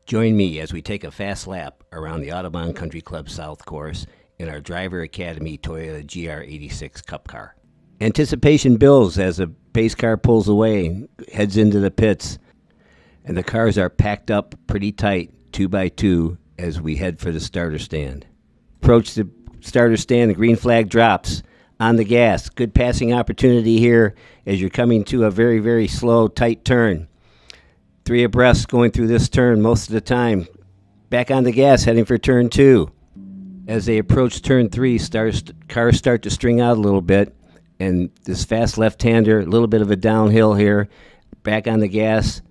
Join me as we take a fast lap around the Autobahn Country Club South course in our Driver Academy Toyota GR86 Cup car. Anticipation builds as the pace car pulls away, heads into the pits, and the cars are packed up pretty tight, 2 by 2, as we head for the starter stand. Approach the starter stand, the green flag drops on the gas. Good passing opportunity here as you're coming to a very, very slow, tight turn. 3 abreast going through this turn most of the time. Back on the gas, heading for turn 2. As they approach turn 3, cars start to string out a little bit, and this fast left-hander, a little bit of a downhill here. Back on the gas,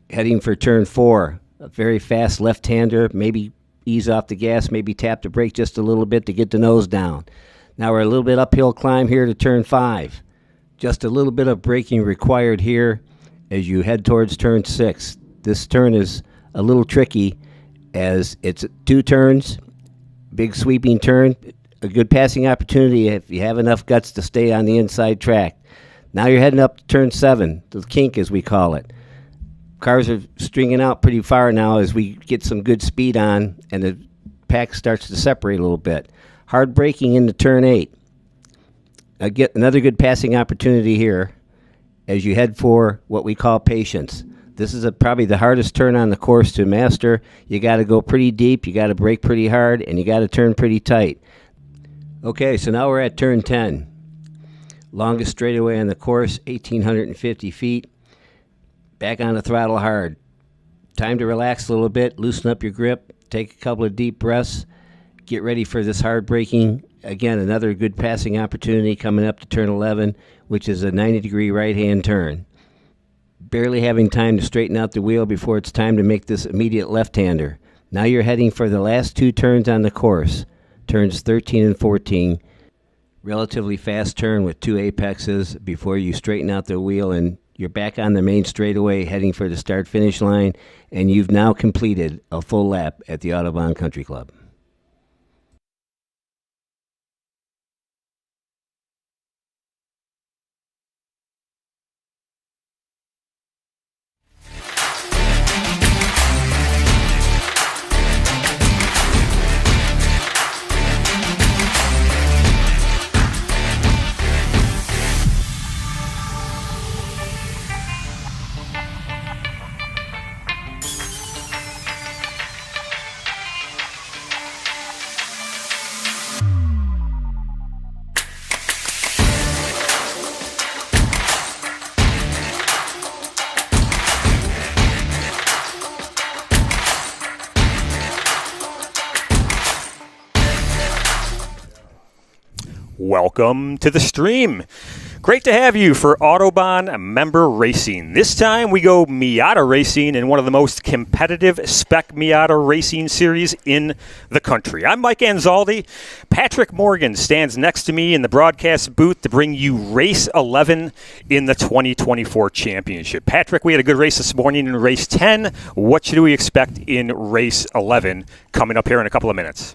heading for turn 4. A very fast left-hander, maybe ease off the gas, maybe tap the brake just a little bit to get the nose down. Now we're a little bit uphill climb here to turn 5. Just a little bit of braking required here as you head towards turn 6. This turn is a little tricky as it's 2 turns, big sweeping turn, a good passing opportunity if you have enough guts to stay on the inside track. Now you're heading up to turn 7, the kink as we call it. Cars are stringing out pretty far now as we get some good speed on and the pack starts to separate a little bit. Hard braking into turn 8. Get another good passing opportunity here as you head for what we call patience. This is probably the hardest turn on the course to master. You got to go pretty deep, you got to brake pretty hard, and you got to turn pretty tight. Okay, so now we're at turn 10. Longest straightaway on the course, 1,850 feet. Back on the throttle hard. Time to relax a little bit, loosen up your grip, take a couple of deep breaths, get ready for this hard braking. Again, another good passing opportunity coming up to turn 11, which is a 90-degree right-hand turn. Barely having time to straighten out the wheel before it's time to make this immediate left-hander. Now you're heading for the last 2 turns on the course, turns 13 and 14. Relatively fast turn with 2 apexes before you straighten out the wheel, and you're back on the main straightaway heading for the start-finish line, and you've now completed a full lap at the Autobahn Country Club. Welcome to the stream. Great to have you for Autobahn Member Racing. This time we go Miata racing in one of the most competitive Spec Miata racing series in the country. I'm Mike Anzaldi. Patrick Morgan stands next to me in the broadcast booth to bring you race 11 in the 2024 championship. Patrick, we had a good race this morning in race 10. What should we expect in race 11 coming up here in a couple of minutes?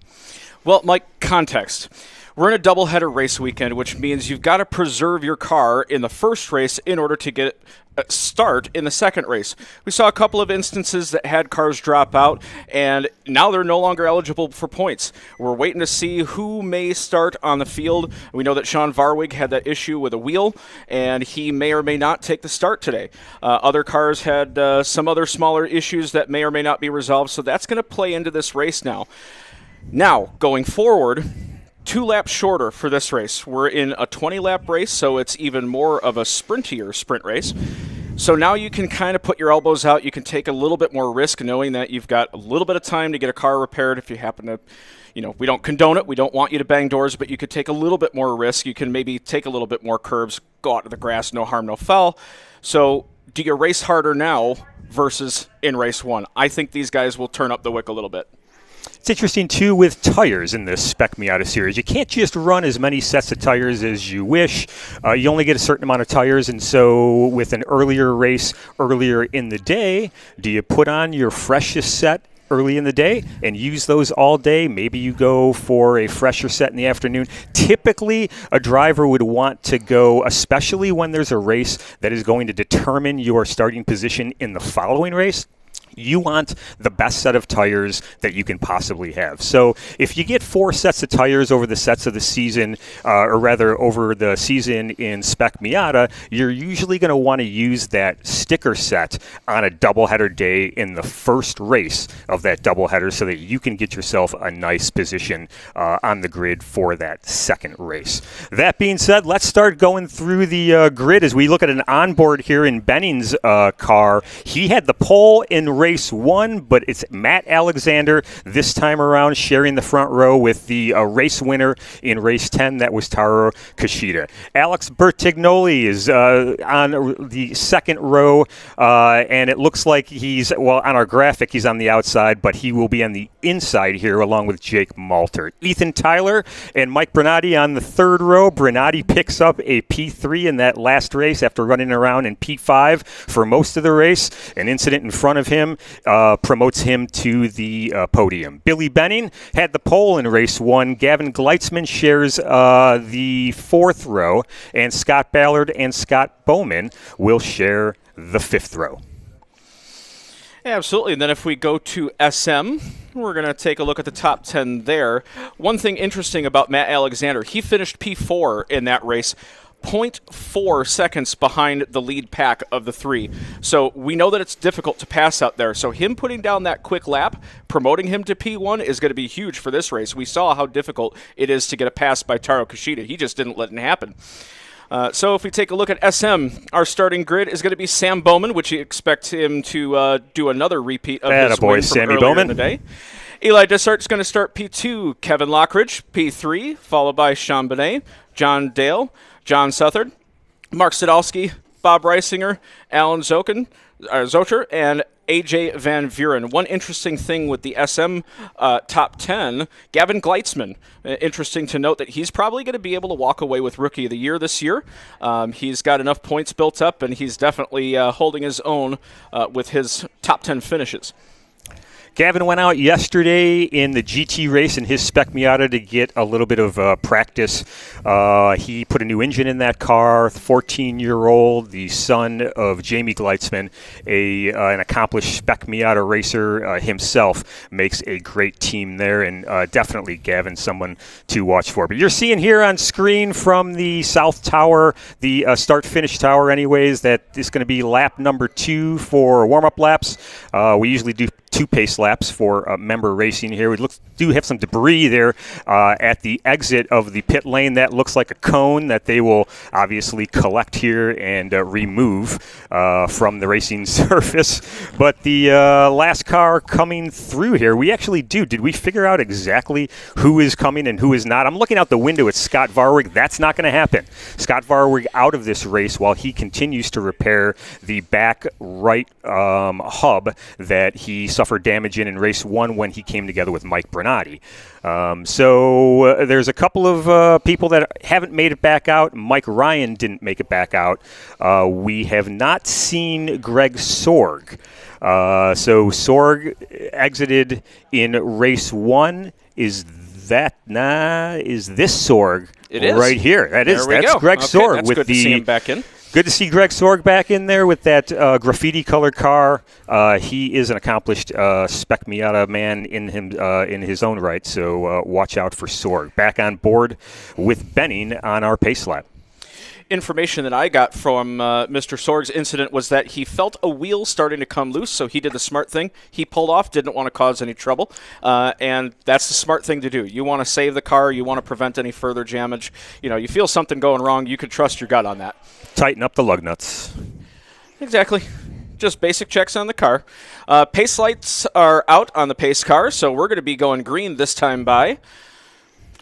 Well, Mike, context. We're in a doubleheader race weekend, which means you've got to preserve your car in the first race in order to get a start in the second race. We saw a couple of instances that had cars drop out, and now they're no longer eligible for points. We're waiting to see who may start on the field. We know that Sean Varwig had that issue with a wheel, and he may or may not take the start today. Other cars had some other smaller issues that may or may not be resolved, so that's going to play into this race now. Now, going forward, 2 laps shorter for this race. We're in a 20-lap race, so it's even more of a sprintier sprint race. So now you can kind of put your elbows out. You can take a little bit more risk knowing that you've got a little bit of time to get a car repaired if you happen to, we don't condone it. We don't want you to bang doors, but you could take a little bit more risk. You can maybe take a little bit more curves, go out to the grass, no harm, no foul. So do you race harder now versus in race 1? I think these guys will turn up the wick a little bit. It's interesting, too, with tires in this Spec Miata series. You can't just run as many sets of tires as you wish. You only get a certain amount of tires, and so with an earlier race earlier in the day, do you put on your freshest set early in the day and use those all day? Maybe you go for a fresher set in the afternoon. Typically, a driver would want to go, especially when there's a race that is going to determine your starting position in the following race, you want the best set of tires that you can possibly have. So if you get 4 sets of tires over the sets of the season, or rather over the season in Spec Miata, you're usually going to want to use that sticker set on a doubleheader day in the first race of that doubleheader so that you can get yourself a nice position on the grid for that second race. That being said, let's start going through the grid as we look at an onboard here in Benning's car. He had the pole in race 1, but it's Matt Alexander this time around sharing the front row with the race winner in race 10. That was Taro Kishida. Alex Bertignoli is on the second row, and it looks like he's, well, on our graphic, he's on the outside, but he will be on the inside here along with Jake Malter. Ethan Tyler and Mike Bernardi on the third row. Bernardi picks up a P3 in that last race after running around in P5 for most of the race. An incident in front of him promotes him to the podium. Billy Benning had the pole in race 1. Gavin Gleitzman shares the fourth row, and Scott Ballard and Scott Bowman will share the fifth row. Yeah, absolutely. And then if we go to SM, we're going to take a look at the top 10 there. One thing interesting about Matt Alexander, he finished P4 in that race, 0.4 seconds behind the lead pack of the 3. So we know that it's difficult to pass out there. So him putting down that quick lap, promoting him to P1 is going to be huge for this race. We saw how difficult it is to get a pass by Taro Kishida. He just didn't let it happen. So if we take a look at SM, our starting grid is going to be Sam Bowman, which you expect him to do another repeat of his win from Sammy earlier Bowman. in the day. Eli Dessart's going to start P2, Kevin Lockridge, P3, followed by Sean Benet, John Dale, John Southard, Mark Sadowski, Bob Reisinger, Alan Zocher, and AJ Van Vuren. One interesting thing with the SM top 10, Gavin Gleitzman. Interesting to note that he's probably going to be able to walk away with Rookie of the Year this year. He's got enough points built up, and he's definitely holding his own with his top 10 finishes. Gavin went out yesterday in the GT race in his Spec Miata to get a little bit of practice. He put a new engine in that car. 14-year-old, the son of Jamie Gleitzman, an accomplished Spec Miata racer himself, makes a great team there, and definitely Gavin, someone to watch for. But you're seeing here on screen from the South Tower, the start-finish tower anyways, that is going to be lap number 2 for warm-up laps. We usually do 2 pace laps for member racing here. We do have some debris there at the exit of the pit lane. That looks like a cone that they will obviously collect here and remove from the racing surface. But the last car coming through here, we actually did we figure out exactly who is coming and who is not? I'm looking out the window at Scott Varwig. That's not going to happen. Scott Varwig out of this race while he continues to repair the back right hub that he suffered damage in race 1 when he came together with Mike Bernardi. So there's a couple of people that haven't made it back out. Mike Ryan didn't make it back out. We have not seen Greg Sorg. So Sorg exited in race 1. Is this Sorg? It is. Right here. That's Greg Sorg. That's with good to see him back in. Good to see Greg Sorg back in there with that graffiti-colored car. He is an accomplished Spec Miata man in his own right, so watch out for Sorg. Back on board with Benning on our pace lap. Information that I got from Mr. Sorg's incident was that he felt a wheel starting to come loose, so he did the smart thing. He pulled off, didn't want to cause any trouble, and that's the smart thing to do. You want to save the car. You want to prevent any further damage. You feel something going wrong, you can trust your gut on that. Tighten up the lug nuts. Exactly. Just basic checks on the car. Pace lights are out on the pace car, so we're going to be going green this time by.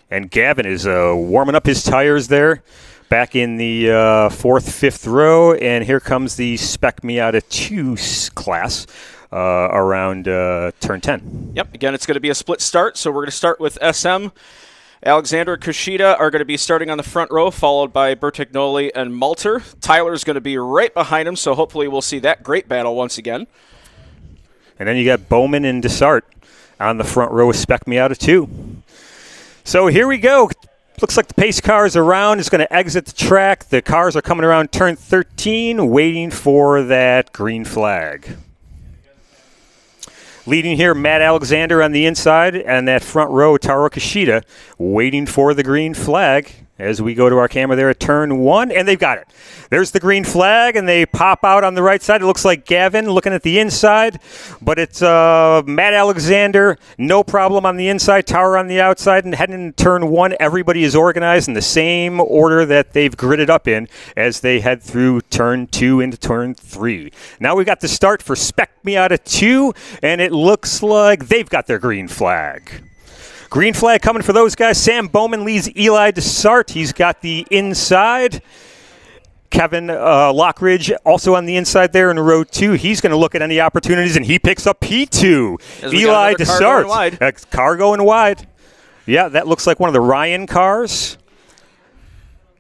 And Gavin is warming up his tires there. Back in the 4th, 5th row, and here comes the Spec Miata 2 class around turn 10. Yep, again, it's going to be a split start, so we're going to start with SM. Alexander and Kushida are going to be starting on the front row, followed by Bertignoli and Malter. Tyler's going to be right behind him, so hopefully we'll see that great battle once again. And then you got Bowman and Dessart on the front row with Spec Miata 2. So here we go. Looks like the pace car is around. It's going to exit the track. The cars are coming around turn 13, waiting for that green flag. Leading here, Matt Alexander on the inside, and that front row, Taro Kishida, waiting for the green flag as we go to our camera there at turn 1, and they've got it. There's the green flag, and they pop out on the right side. It looks like Gavin looking at the inside, but it's Matt Alexander, no problem on the inside, Tower on the outside, and heading into turn 1. Everybody is organized in the same order that they've gridded up in as they head through turn 2 into turn 3. Now we've got the start for Spec Miata 2, and it looks like they've got their green flag. Green flag coming for those guys. Sam Bowman leads Eli Desart. He's got the inside. Kevin Lockridge also on the inside there in row 2. He's going to look at any opportunities, and he picks up P2. Eli Desart. Car going wide. Yeah, that looks like one of the Ryan cars.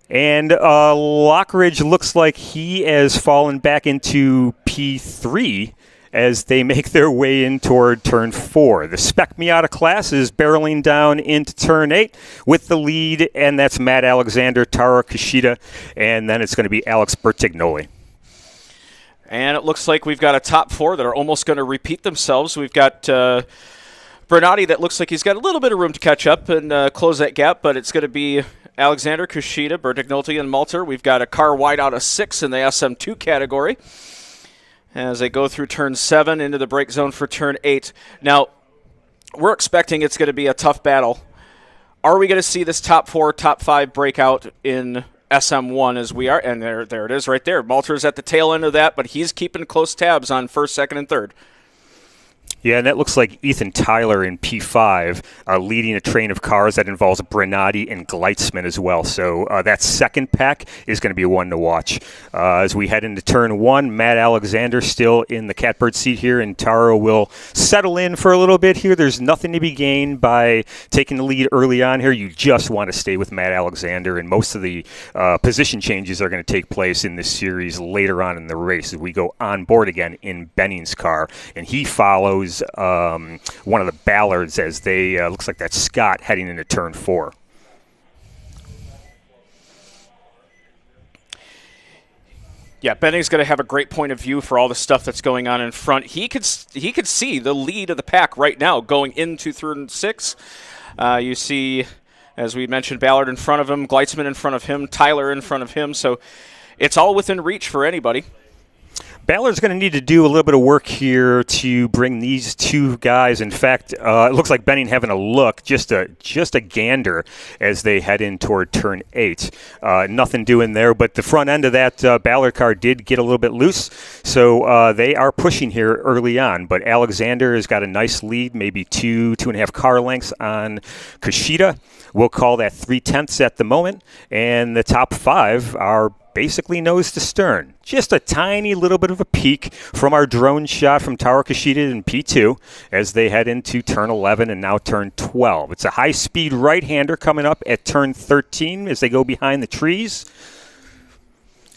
And Lockridge looks like he has fallen back into P3 as they make their way in toward turn 4. The Spec Miata class is barreling down into turn 8 with the lead, and that's Matt Alexander, Taro Kishida, and then it's going to be Alex Bertignoli. And it looks like we've got a top 4 that are almost going to repeat themselves. We've got Bernardi that looks like he's got a little bit of room to catch up and close that gap, but it's going to be Alexander, Kushida, Bertignolti, and Malter. We've got a car wide out of 6 in the SM2 category as they go through turn 7 into the break zone for turn 8. Now, we're expecting it's going to be a tough battle. Are we going to see this top 4, top 5 breakout in SM1 as we are? And there it is right there. Malter's at the tail end of that, but he's keeping close tabs on first, second, and third. Yeah, and that looks like Ethan Tyler in P5 leading a train of cars that involves Brenati and Gleitzman as well. So that second pack is going to be one to watch. As we head into turn 1, Matt Alexander still in the catbird seat here, and Taro will settle in for a little bit here. There's nothing to be gained by taking the lead early on here. You just want to stay with Matt Alexander, and most of the position changes are going to take place in this series later on in the race as we go on board again in Benning's car, and he follows one of the Ballards as they looks like that's Scott heading into turn 4. Yeah, Benning's going to have a great point of view for all the stuff that's going on in front. He could see the lead of the pack right now going into turn 6. You see, as we mentioned, Ballard in front of him, Gleitzman in front of him, Tyler in front of him. So it's all within reach for anybody. Ballard's going to need to do a little bit of work here to bring these two guys. In fact, it looks like Benning having a look, just a gander as they head in toward turn 8. Nothing doing there, but the front end of that Ballard car did get a little bit loose, so they are pushing here early on. But Alexander has got a nice lead, maybe 2.5 car lengths on Kushida. We'll call that 3/10 at the moment, and the top 5 are basically nose to stern. Just a tiny little bit of a peek from our drone shot from Taro Kishida in P2 as they head into turn 11 and now turn 12. It's a high-speed right-hander coming up at turn 13 as they go behind the trees.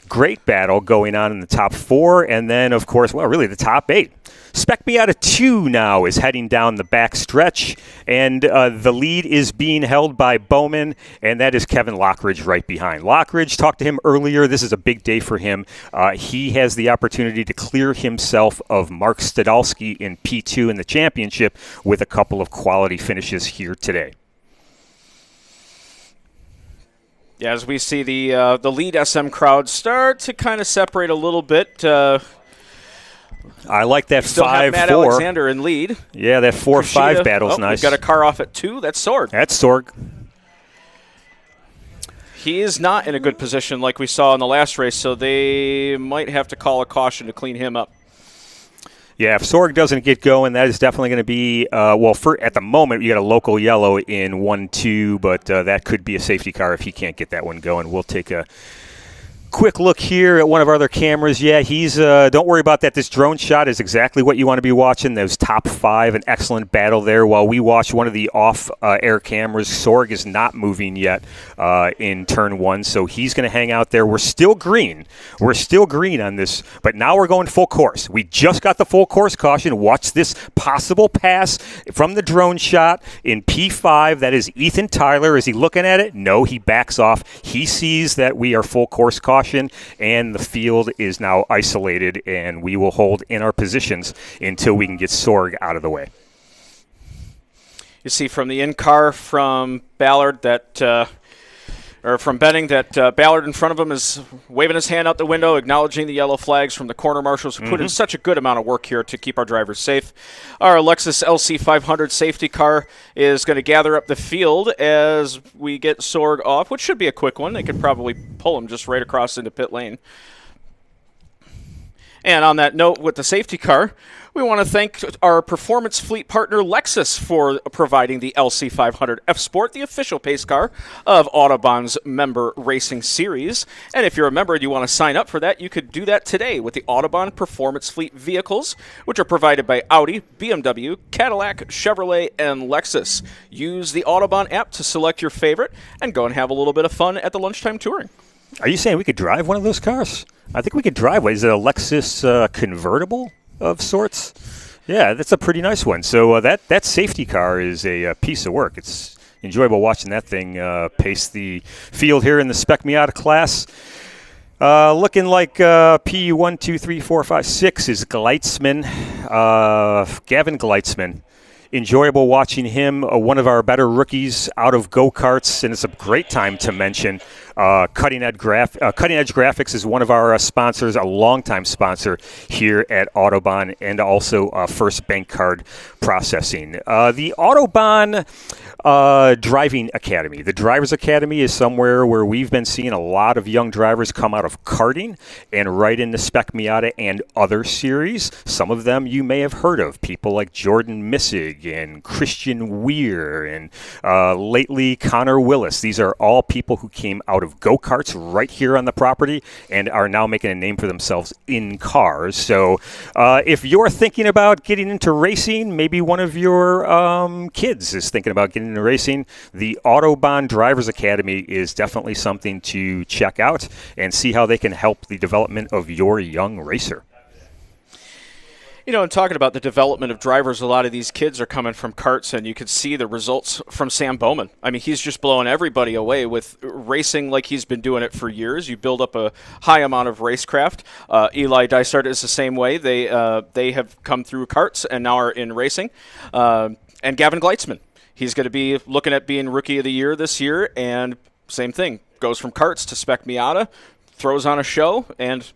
Great battle going on in the top 4, and then, of course, well, really the top 8. Spec Miata 2 now is heading down the back stretch, and the lead is being held by Bowman, and that is Kevin Lockridge right behind. Lockridge, talked to him earlier. This is a big day for him. He has the opportunity to clear himself of Mark Stadalski in P2 in the championship with a couple of quality finishes here today. Yeah, as we see the lead SM crowd start to kind of separate a little bit. I like that 5-4. Still have Matt Alexander in lead. Yeah, that 4-5 battle's nice. We've got a car off at 2. That's Sorg. That's Sorg. He is not in a good position like we saw in the last race, so they might have to call a caution to clean him up. Yeah, if Sorg doesn't get going, that is definitely going to be, at the moment, you got a local yellow in 1-2, but that could be a safety car if he can't get that one going. We'll take a quick look here at one of our other cameras. Yeah, he's don't worry about that. This drone shot is exactly what you want to be watching. Those top 5, an excellent battle there. While we watch one of the off-air cameras, Sorg is not moving yet in turn 1, so he's going to hang out there. We're still green. We're still green on this, but now we're going full course. We just got the full course caution. Watch this possible pass from the drone shot in P5. That is Ethan Tyler. Is he looking at it? No, he backs off. He sees that we are full course caution. caution, and the field is now isolated, and we will hold in our positions until we can get Sorg out of the way. You see from the in-car from Ballard from Benning that Ballard in front of him is waving his hand out the window, acknowledging the yellow flags from the corner marshals who put in such a good amount of work here to keep our drivers safe. Our Lexus LC500 safety car is going to gather up the field as we get Sorg off, which should be a quick one. They could probably pull him just right across into pit lane. And on that note, with the safety car, we want to thank our performance fleet partner Lexus for providing the LC500 F Sport, the official pace car of Autobahn's member racing series. And if you're a member and you want to sign up for that, you could do that today with the Autobahn performance fleet vehicles, which are provided by Audi, BMW, Cadillac, Chevrolet, and Lexus. Use the Autobahn app to select your favorite and go and have a little bit of fun at the lunchtime touring. Are you saying we could drive one of those cars? I think we could drive one. Is it a Lexus convertible of sorts? Yeah, that's a pretty nice one. So that safety car is a piece of work. It's enjoyable watching that thing pace the field here in the Spec Miata class. Looking like P1, 2, 3, 4, 5, 6 is Gleitzman, Gavin Gleitzman. Enjoyable watching him, one of our better rookies out of go-karts, and it's a great time to mention Cutting Edge Graphics is one of our sponsors, a longtime sponsor here at Autobahn, and also First Bank Card Processing. The Autobahn Driving Academy. The Drivers Academy is somewhere where we've been seeing a lot of young drivers come out of karting and right into Spec Miata and other series. Some of them you may have heard of, people like Jordan Missig and Christian Weir and lately Connor Willis. These are all people who came out of go-karts right here on the property and are now making a name for themselves in cars. So if you're thinking about getting into racing, maybe one of your kids is thinking about getting into racing, the Autobahn Drivers Academy is definitely something to check out and see how they can help the development of your young racer. You know, in talking about the development of drivers, a lot of these kids are coming from karts, and you could see the results from Sam Bowman. I mean, he's just blowing everybody away with racing like he's been doing it for years. You build up a high amount of racecraft. Eli Dysart is the same way. They have come through karts and now are in racing. And Gavin Gleitzman, he's going to be looking at being Rookie of the Year this year, and same thing. Goes from karts to Spec Miata, throws on a show, and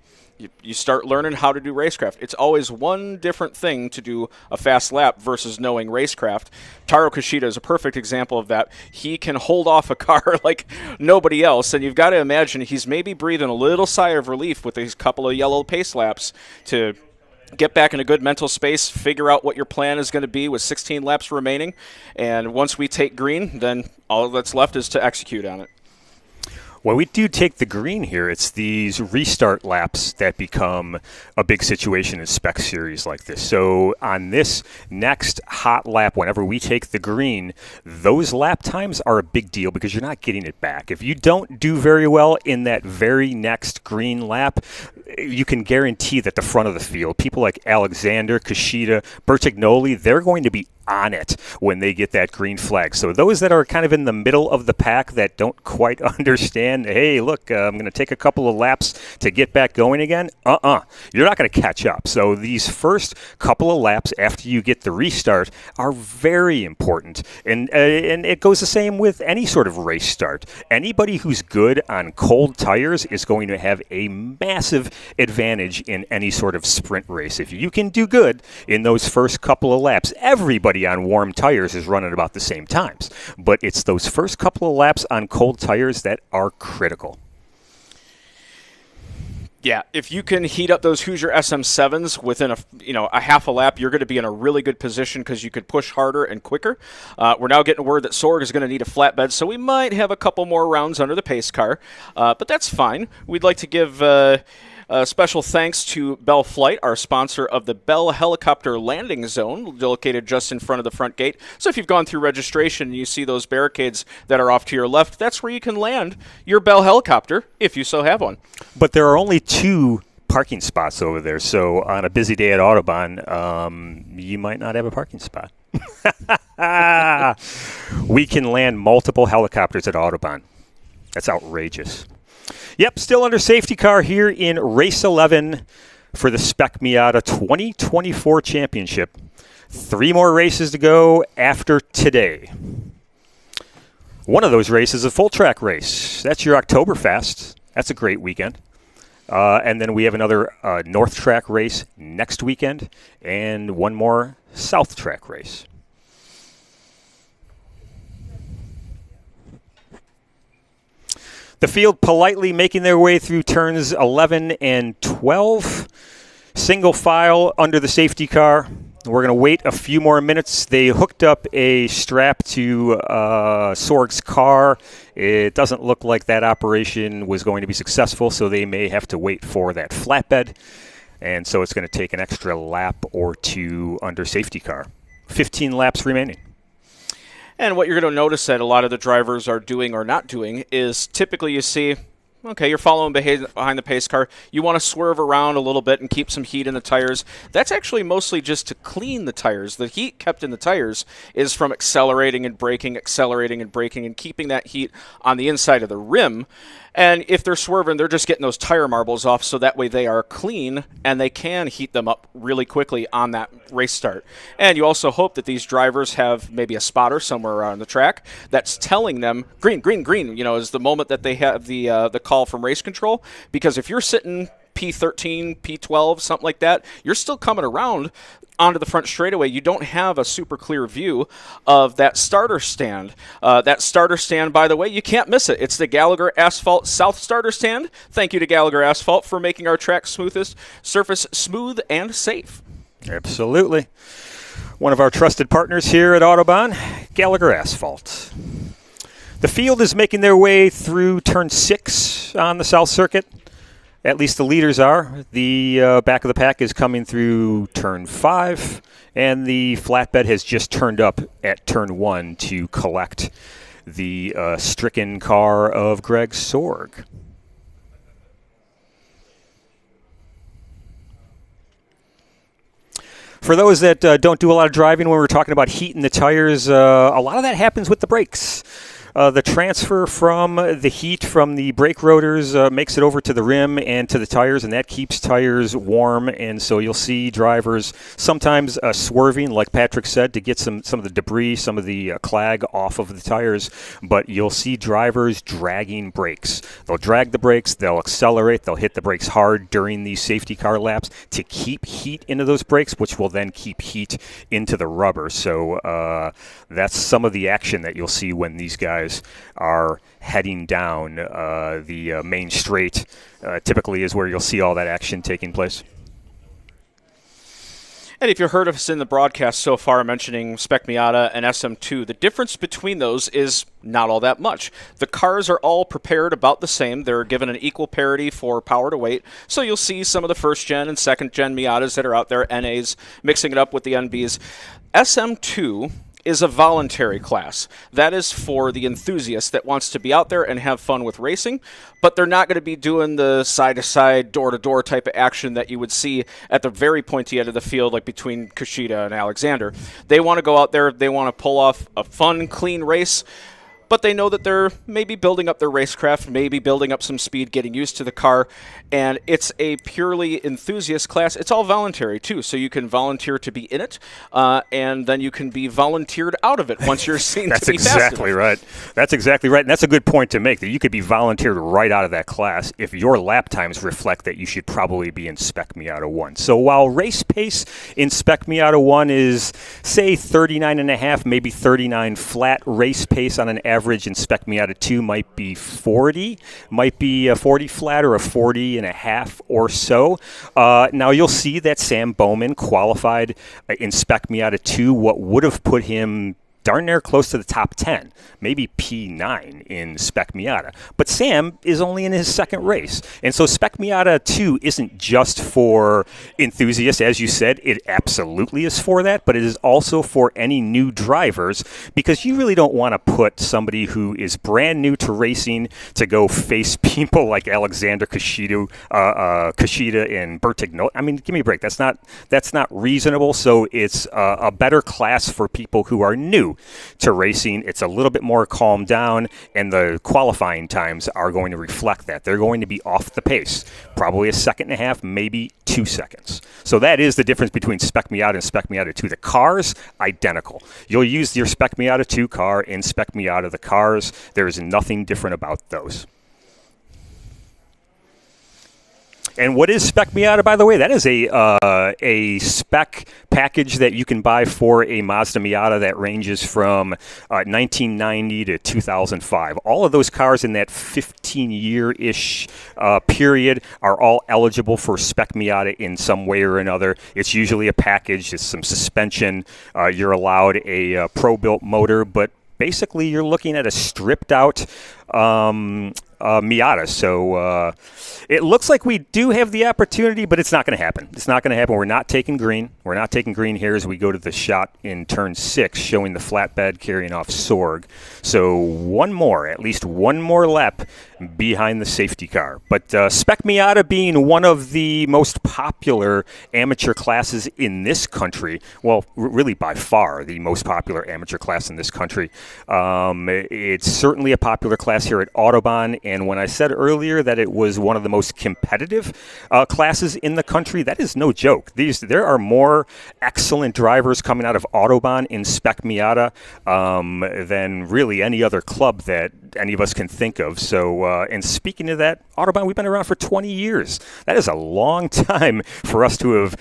you start learning how to do racecraft. It's always one different thing to do a fast lap versus knowing racecraft. Taro Kishida is a perfect example of that. He can hold off a car like nobody else, and you've got to imagine he's maybe breathing a little sigh of relief with these couple of yellow pace laps to get back in a good mental space, figure out what your plan is going to be with 16 laps remaining, and once we take green, then all that's left is to execute on it. When we do take the green here, it's these restart laps that become a big situation in spec series like this. So on this next hot lap, whenever we take the green, those lap times are a big deal because you're not getting it back. If you don't do very well in that very next green lap, you can guarantee that the front of the field, people like Alexander, Kishida, Bertignoli, they're going to be on it when they get that green flag. So those that are kind of in the middle of the pack that don't quite understand, hey, look, I'm going to take a couple of laps to get back going again, you're not going to catch up. So these first couple of laps after you get the restart are very important. And it goes the same with any sort of race start. Anybody who's good on cold tires is going to have a massive advantage in any sort of sprint race. If you can do good in those first couple of laps, everybody on warm tires is running about the same times. But it's those first couple of laps on cold tires that are critical. Yeah, if you can heat up those Hoosier SM7s within a half a lap, you're going to be in a really good position because you could push harder and quicker. We're now getting word that Sorg is going to need a flatbed, so we might have a couple more rounds under the pace car, but that's fine. We'd like to give special thanks to Bell Flight, our sponsor of the Bell Helicopter Landing Zone, located just in front of the front gate. So if you've gone through registration and you see those barricades that are off to your left, that's where you can land your Bell helicopter, if you so have one. But there are only 2 parking spots over there, so on a busy day at Autobahn, you might not have a parking spot. We can land multiple helicopters at Autobahn. That's outrageous. Yep, still under safety car here in race 11 for the Spec Miata 2024 championship. 3 more races to go after today. One of those races is a full track race. That's your Oktoberfest. That's a great weekend. And then we have another North Track race next weekend and one more South Track race. The field politely making their way through turns 11 and 12. Single file under the safety car. We're going to wait a few more minutes. They hooked up a strap to Sorg's car. It doesn't look like that operation was going to be successful, so they may have to wait for that flatbed. And so it's going to take an extra lap or 2 under safety car. 15 laps remaining. And what you're going to notice that a lot of the drivers are doing or not doing is typically you see, okay, you're following behind the pace car. You want to swerve around a little bit and keep some heat in the tires. That's actually mostly just to clean the tires. The heat kept in the tires is from accelerating and braking, and keeping that heat on the inside of the rim. And if they're swerving, they're just getting those tire marbles off so that way they are clean and they can heat them up really quickly on that race start. And you also hope that these drivers have maybe a spotter somewhere around the track that's telling them, green, green, green, is the moment that they have the call from race control. Because if you're sitting P13, P12, something like that, you're still coming around onto the front straightaway. You don't have a super clear view of that starter stand. That starter stand, by the way, you can't miss it. It's the Gallagher Asphalt South starter stand. Thank you to Gallagher Asphalt for making our track surface smooth and safe. Absolutely. One of our trusted partners here at Autobahn, Gallagher Asphalt. The field is making their way through turn 6 on the South Circuit. At least the leaders are. The back of the pack is coming through turn 5, and the flatbed has just turned up at turn 1 to collect the stricken car of Greg Sorg. For those that don't do a lot of driving, when we're talking about heating the tires, a lot of that happens with the brakes. The transfer from the heat from the brake rotors makes it over to the rim and to the tires, and that keeps tires warm. And so you'll see drivers sometimes swerving, like Patrick said, to get some of the debris, some of the clag off of the tires. But you'll see drivers dragging brakes. They'll drag the brakes, they'll accelerate, they'll hit the brakes hard during these safety car laps to keep heat into those brakes, which will then keep heat into the rubber. So that's some of the action that you'll see when these guys are heading down the main straight. Typically is where you'll see all that action taking place. And if you've heard us in the broadcast so far mentioning Spec Miata and SM2, the difference between those is not all that much. The cars are all prepared about the same. They're given an equal parity for power to weight. So you'll see some of the first-gen and second-gen Miatas that are out there, NAs, mixing it up with the NBs. SM2 is a voluntary class. That is for the enthusiast that wants to be out there and have fun with racing, but they're not going to be doing the side-to-side, door-to-door type of action that you would see at the very pointy end of the field, like between Kushida and Alexander. They want to go out there, they want to pull off a fun, clean race, but they know that they're maybe building up their racecraft, maybe building up some speed, getting used to the car, and it's a purely enthusiast class. It's all voluntary, too, so you can volunteer to be in it, and then you can be volunteered out of it once you're seen to be fast enough. That's exactly right. That's exactly right, and that's a good point to make, that you could be volunteered right out of that class if your lap times reflect that you should probably be in Spec Miata 1. So while race pace in Spec Miata 1 is, say, 39.5, maybe 39 flat, race pace on an average in Spec Miata 2 might be 40, might be a 40 flat or a 40 and a half or so. Now you'll see that Sam Bowman qualified in Spec Miata 2, what would have put him darn near close to the top 10, maybe P9 in Spec Miata. But Sam is only in his second race. And so Spec Miata 2 isn't just for enthusiasts. As you said, it absolutely is for that, but it is also for any new drivers, because you really don't want to put somebody who is brand new to racing to go face people like Alexander Kushida and Bertignolli. I mean, give me a break. That's not reasonable. So it's a better class for people who are new. new to racing. It's a little bit more calmed down, and the qualifying times are going to reflect that. They're going to be off the pace, probably a second and a half, maybe 2 seconds. So that is the difference between Spec Miata and Spec Miata 2. The cars, identical. You'll use your Spec Miata 2 car in Spec Miata the cars. There is nothing different about those. And what is Spec Miata, by the way? That is a spec package that you can buy for a Mazda Miata that ranges from 1990 to 2005. All of those cars in that 15-year-ish period are all eligible for Spec Miata in some way or another. It's usually a package. It's some suspension. You're allowed a pro-built motor, but basically you're looking at a stripped-out Miata. So it looks like we do have the opportunity, but it's not going to happen. It's not going to happen. We're not taking green. We're not taking green here as we go to the shot in turn 6, showing the flatbed carrying off Sorg. So at least one more lap behind the safety car. But Spec Miata being one of the most popular amateur classes in this country, well, really by far the most popular amateur class in this country. It's certainly a popular class here at Autobahn, and when I said earlier that it was one of the most competitive classes in the country, that is no joke. There are more excellent drivers coming out of Autobahn in Spec Miata than really any other club that any of us can think of. So, and speaking of that, Autobahn, we've been around for 20 years. That is a long time for us to have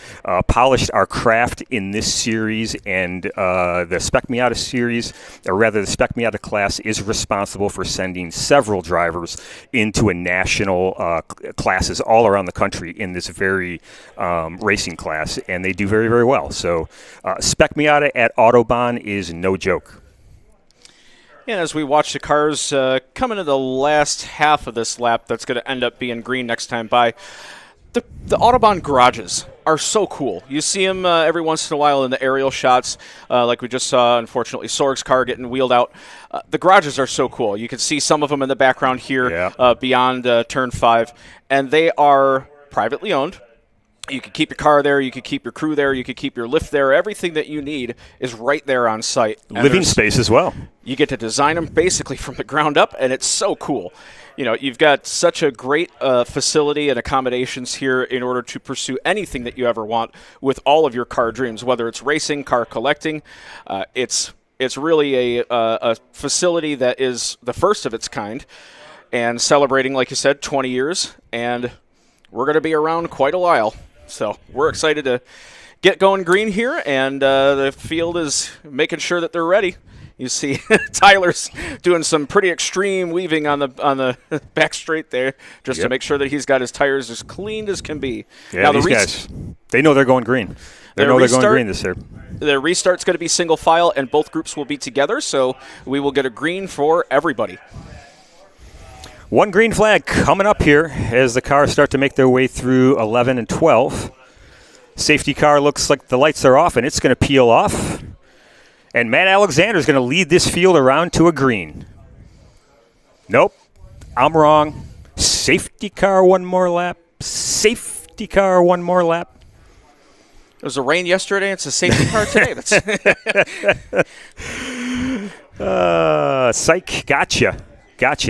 polished our craft in this series, and the Spec Miata series, or rather the Spec Miata class, is responsible for sending several drivers into a national classes all around the country in this very racing class, and they do very, very well. So Spec Miata at Autobahn is no joke. And as we watch the cars come into the last half of this lap that's going to end up being green next time by, the Autobahn garages are so cool. You see them every once in a while in the aerial shots, like we just saw, unfortunately, Sorg's car getting wheeled out. The garages are so cool. You can see some of them in the background here beyond turn 5, and they are privately owned. You can keep your car there, you can keep your crew there, you can keep your lift there. Everything that you need is right there on site. And living space as well. You get to design them basically from the ground up, and it's so cool. You know, you've got such a great facility and accommodations here in order to pursue anything that you ever want with all of your car dreams, whether it's racing, car collecting. It's really a facility that is the first of its kind and celebrating, like you said, 20 years, and we're going to be around quite a while. So we're excited to get going green here, and the field is making sure that they're ready. You see Tyler's doing some pretty extreme weaving on the back straight there just to make sure that he's got his tires as clean as can be. Yeah, now, these guys, they know they're going green. They're going green this year. The restart's going to be single file, and both groups will be together, so we will get a green for everybody. One green flag coming up here as the cars start to make their way through 11 and 12. Safety car looks like the lights are off, and it's going to peel off. And Matt Alexander is going to lead this field around to a green. Nope, I'm wrong. Safety car one more lap. Safety car one more lap. It was a rain yesterday. It's a safety car today. Psych, gotcha.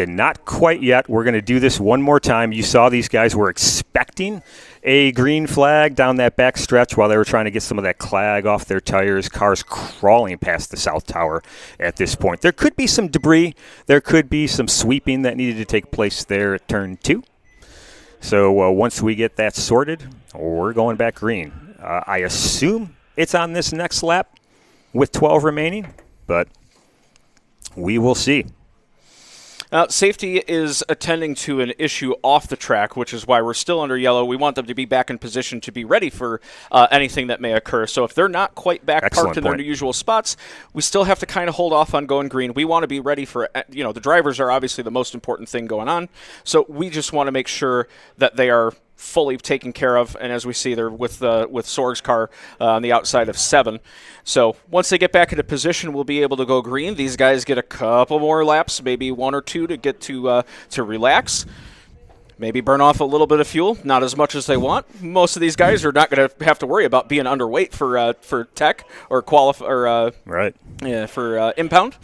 Not quite yet. We're going to do this one more time. You saw these guys were expecting a green flag down that back stretch while they were trying to get some of that clag off their tires. Cars crawling past the South Tower at this point. There could be some debris. There could be some sweeping that needed to take place there at turn 2. So once we get that sorted, we're going back green. I assume it's on this next lap with 12 remaining, but we will see. Safety is attending to an issue off the track, which is why we're still under yellow. We want them to be back in position to be ready for anything that may occur. So if they're not quite back parked in their usual spots, we still have to kind of hold off on going green. We want to be ready for, the drivers are obviously the most important thing going on. So we just want to make sure that they are fully taken care of, and as we see, they're with Sorg's car on the outside of 7. So once they get back into position, we'll be able to go green. These guys get a couple more laps, maybe 1 or 2, to get to relax. maybe burn off a little bit of fuel, not as much as they want. Most of these guys are not going to have to worry about being underweight for tech or right. For impound.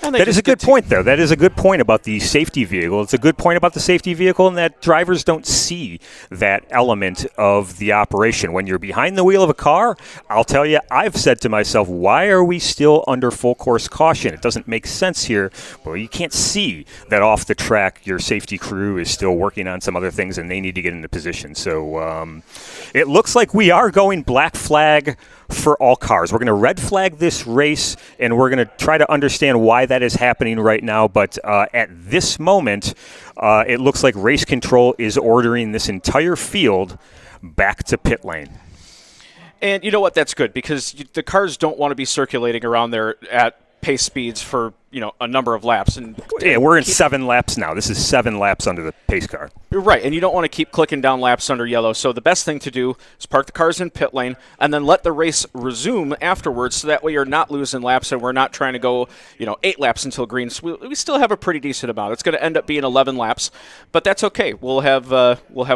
That is a good point, though. That is a good point about the safety vehicle. It's a good point about the safety vehicle in that drivers don't see that element of the operation. When you're behind the wheel of a car, I'll tell you, I've said to myself, why are we still under full course caution? It doesn't make sense here. Well, you can't see that off the track your safety crew is still working on some other things and they need to get into position. So it looks like we are going black flag for all cars. We're going to red flag this race, and we're going to try to understand why that is happening right now. But at this moment, it looks like race control is ordering this entire field back to pit lane. And you know what? That's good, because the cars don't want to be circulating around there at pace speeds for a number of laps. And yeah, we're in 7 laps now. This is 7 laps under the pace car. Right, and you don't want to keep clicking down laps under yellow. So the best thing to do is park the cars in pit lane and then let the race resume afterwards, so that way you're not losing laps and we're not trying to go 8 laps until green. So we still have a pretty decent amount. It's going to end up being 11 laps, but that's okay. We'll have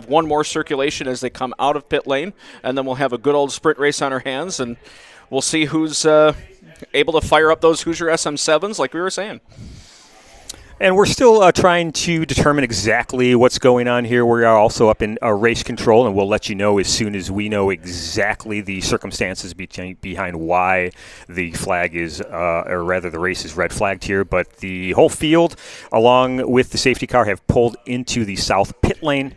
one more circulation as they come out of pit lane, and then we'll have a good old sprint race on our hands, and we'll see who's able to fire up those Hoosier SM7s like we were saying. And we're still trying to determine exactly what's going on here. We are also up in race control, and we'll let you know as soon as we know exactly the circumstances behind why the flag is, or rather the race is red flagged here. But the whole field, along with the safety car, have pulled into the south pit lane,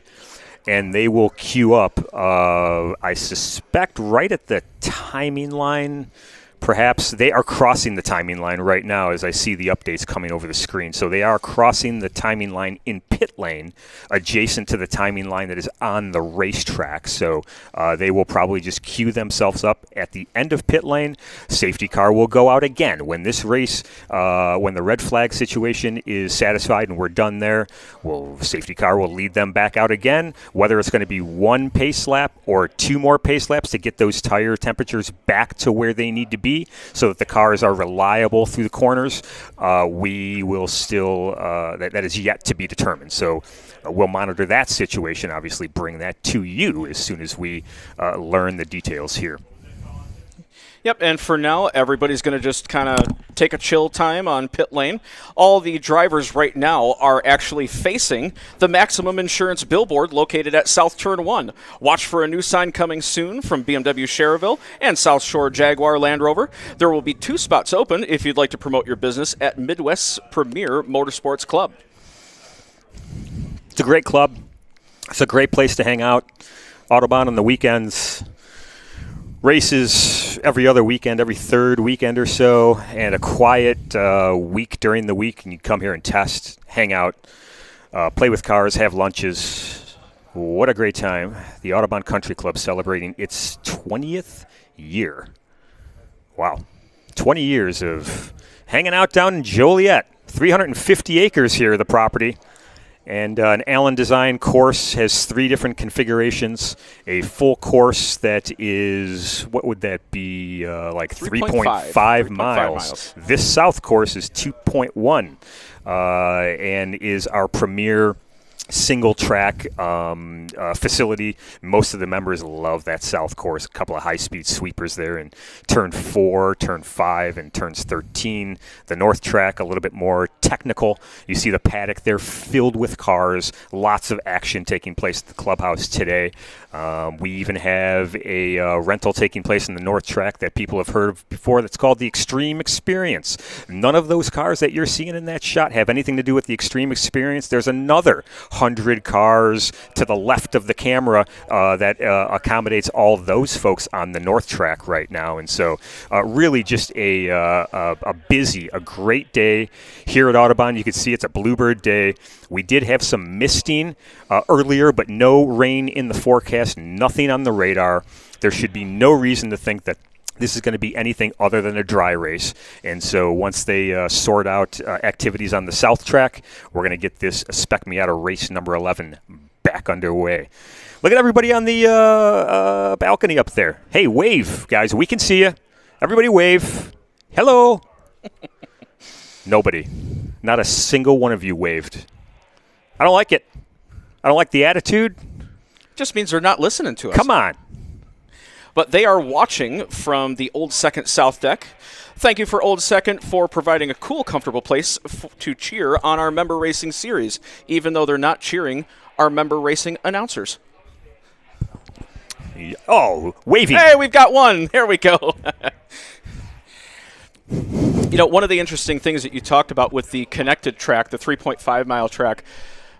and they will queue up, I suspect, right at the timing line. Perhaps they are crossing the timing line right now as I see the updates coming over the screen. So they are crossing the timing line in pit lane, adjacent to the timing line that is on the racetrack. So they will probably just queue themselves up at the end of pit lane. Safety car will go out again. When this race, when the red flag situation is satisfied and we're done there, safety car will lead them back out again, whether it's going to be 1 pace lap or 2 more pace laps to get those tire temperatures back to where they need to be, so that the cars are reliable through the corners. We will still, that is yet to be determined. So we'll monitor that situation, obviously bring that to you as soon as we learn the details here. Yep, and for now, everybody's going to just kind of take a chill time on pit lane. All the drivers right now are actually facing the Maximum Insurance billboard located at South Turn 1. Watch for a new sign coming soon from BMW Cherville and South Shore Jaguar Land Rover. There will be 2 spots open if you'd like to promote your business at Midwest's premier motorsports club. It's a great club. It's a great place to hang out. Autobahn on the weekends. Races every other weekend, every third weekend or so, and a quiet week during the week. And you come here and test, hang out, play with cars, have lunches. What a great time. The Autobahn Country Club celebrating its 20th year. Wow. 20 years of hanging out down in Joliet. 350 acres here, the property. And an Allen Design course has 3 different configurations. A full course that is, what would that be, like 3.5 miles. This south course is 2.1 and is our premier single track facility. Most of the members love that south course. A couple of high-speed sweepers there in turn 4, turn 5, and turns 13. The north track, a little bit more technical. You see the paddock there filled with cars. Lots of action taking place at the clubhouse today. We even have a rental taking place in the north track that people have heard of before that's called the Extreme Experience. None of those cars that you're seeing in that shot have anything to do with the Extreme Experience. There's another 100 cars to the left of the camera that accommodates all those folks on the north track right now. And so really just a great day here at Autobahn. You can see it's a bluebird day. We did have some misting earlier, but no rain in the forecast, nothing on the radar. There should be no reason to think that this is going to be anything other than a dry race. And so once they sort out activities on the south track, we're going to get this Spec Miata race number 11 back underway. Look at everybody on the balcony up there. Hey, wave, guys. We can see you. Everybody wave. Hello. Nobody. Not a single one of you waved. I don't like it. I don't like the attitude. Just means they're not listening to us. Come on. But they are watching from the Old Second South Deck. Thank you for Old Second for providing a cool, comfortable place to cheer on our member racing series, even though they're not cheering our member racing announcers. Oh, wavy. Hey, we've got one. There we go. You know, one of the interesting things that you talked about with the connected track, the 3.5-mile track,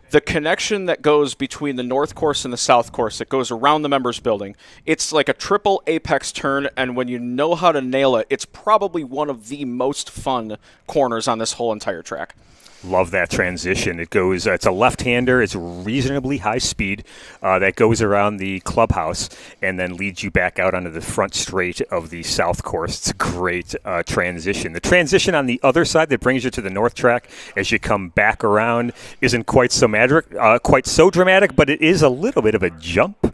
the connection that goes between the north course and the south course that goes around the members building, it's like a triple apex turn, and when you know how to nail it, it's probably one of the most fun corners on this whole entire track. Love that transition. It goes. It's a left-hander. It's reasonably high speed that goes around the clubhouse and then leads you back out onto the front straight of the south course. It's a great transition. The transition on the other side that brings you to the north track as you come back around isn't quite so dramatic, but it is a little bit of a jump.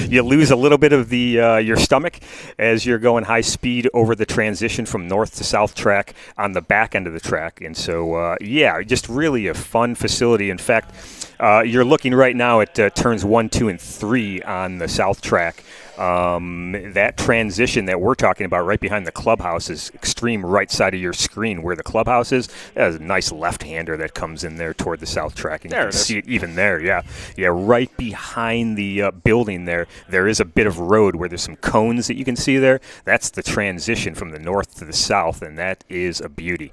You lose a little bit of the your stomach as you're going high speed over the transition from north to south track on the back end of the track, and so. Yeah, just really a fun facility. In fact, you're looking right now at turns 1, 2, and 3 on the south track. That transition that we're talking about right behind the clubhouse is extreme right side of your screen where the clubhouse is. There's a nice left-hander that comes in there toward the south track. And you can see it even there, yeah. Yeah, right behind the building there is a bit of road where there's some cones that you can see there. That's the transition from the north to the south, and that is a beauty.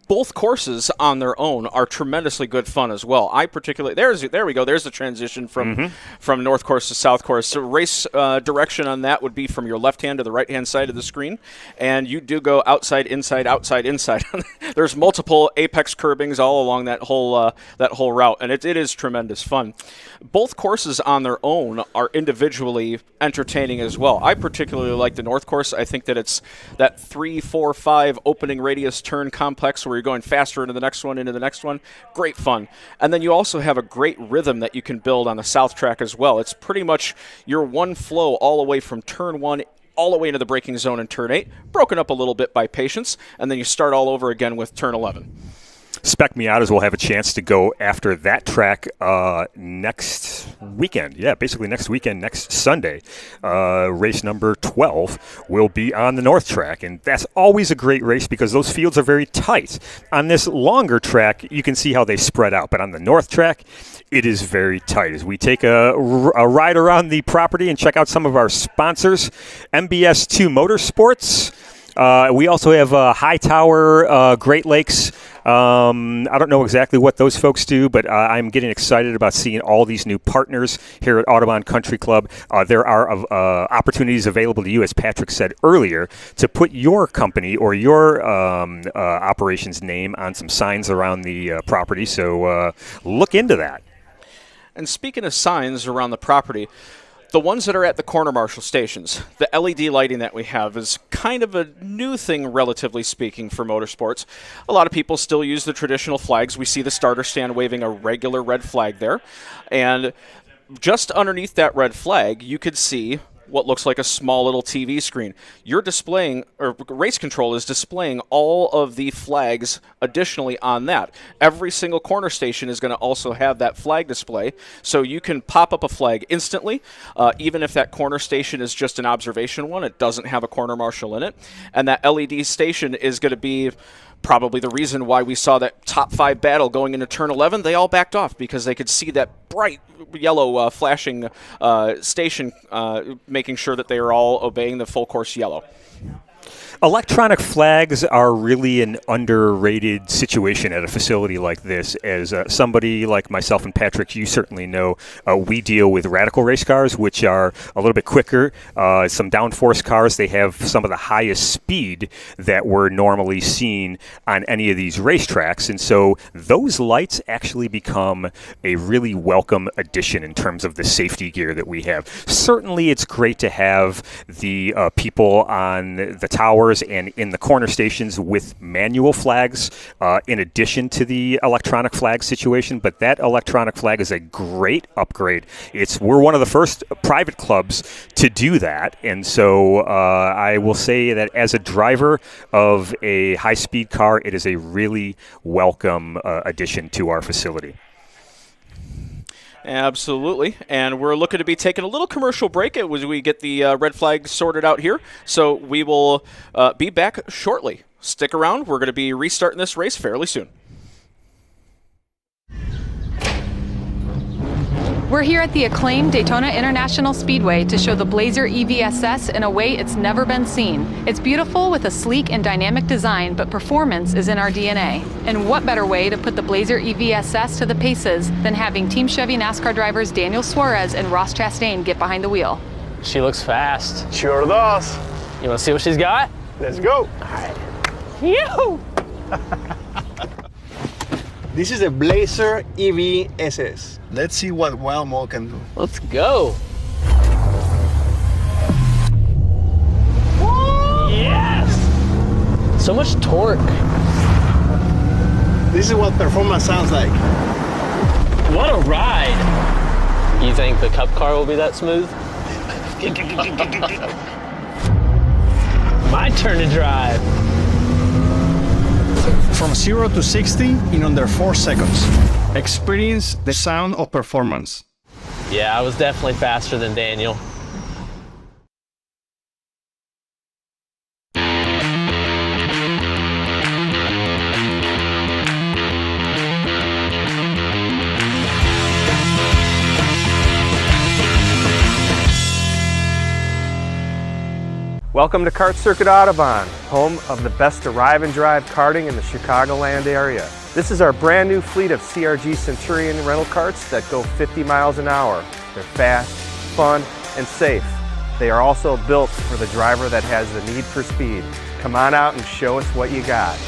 Both courses on their own are tremendously good fun as well. I particularly there we go. There's the transition from north course to south course. So race direction on that would be from your left hand to the right hand side of the screen, and you do go outside, inside, outside, inside. There's multiple apex curbings all along that whole route, and it is tremendous fun. Both courses on their own are individually entertaining as well. I particularly like the north course. I think that it's that 3, 4, 5 opening radius turn complex where you're going faster into the next one. Great fun. And then you also have a great rhythm that you can build on the south track as well. It's pretty much your one flow all the way from turn 1 all the way into the braking zone in turn 8, broken up a little bit by patience, and then you start all over again with turn 11. Spec Miatas will have a chance to go after that track next weekend. Yeah, basically next weekend, next Sunday. Race number 12 will be on the north track, and that's always a great race because those fields are very tight. On this longer track, you can see how they spread out, but on the north track, it is very tight. As we take a ride around the property and check out some of our sponsors, MBS2 Motorsports. We also have Hightower, Great Lakes. I don't know exactly what those folks do, but I'm getting excited about seeing all these new partners here at Autobahn Country Club. There are opportunities available to you, as Patrick said earlier, to put your company or your operations name on some signs around the property. So look into that. And speaking of signs around the property, the ones that are at the corner marshal stations, the LED lighting that we have is kind of a new thing, relatively speaking, for motorsports. A lot of people still use the traditional flags. We see the starter stand waving a regular red flag there. And just underneath that red flag, you could see what looks like a small little TV screen. You're displaying, or Race Control is displaying all of the flags additionally on that. Every single corner station is going to also have that flag display, so you can pop up a flag instantly, even if that corner station is just an observation one. It doesn't have a corner marshal in it, and that LED station is going to be probably the reason why we saw that top 5 battle going into turn 11. They all backed off because they could see that bright yellow flashing station, making sure that they are all obeying the full course yellow. Electronic flags are really an underrated situation at a facility like this. As somebody like myself and Patrick, you certainly know, we deal with radical race cars, which are a little bit quicker. Some downforce cars, they have some of the highest speed that we're normally seeing on any of these racetracks. And so those lights actually become a really welcome addition in terms of the safety gear that we have. Certainly it's great to have the people on the towers and in the corner stations with manual flags in addition to the electronic flag situation, but that electronic flag is a great upgrade. We're one of the first private clubs to do that, and so I will say that as a driver of a high-speed car, it is a really welcome addition to our facility. Absolutely. And we're looking to be taking a little commercial break as we get the red flag sorted out here. So we will be back shortly. Stick around. We're going to be restarting this race fairly soon. We're here at the acclaimed Daytona International Speedway to show the Blazer EVSS in a way it's never been seen. It's beautiful with a sleek and dynamic design, but performance is in our DNA. And what better way to put the Blazer EVSS to the paces than having Team Chevy NASCAR drivers Daniel Suarez and Ross Chastain get behind the wheel? She looks fast. Sure does. You want to see what she's got? Let's go. All right. Yoo-hoo! This is a Blazer EVSS. Let's see what Wild Mode can do. Let's go. Yes! So much torque. This is what performance sounds like. What a ride. You think the Cup car will be that smooth? My turn to drive. From 0 to 60 in under 4 seconds. Experience the sound of performance. Yeah, I was definitely faster than Daniel. Welcome to Kart Circuit Autobahn, home of the best arrive and drive karting in the Chicagoland area. This is our brand new fleet of CRG Centurion rental karts that go 50 miles an hour. They're fast, fun, and safe. They are also built for the driver that has the need for speed. Come on out and show us what you got.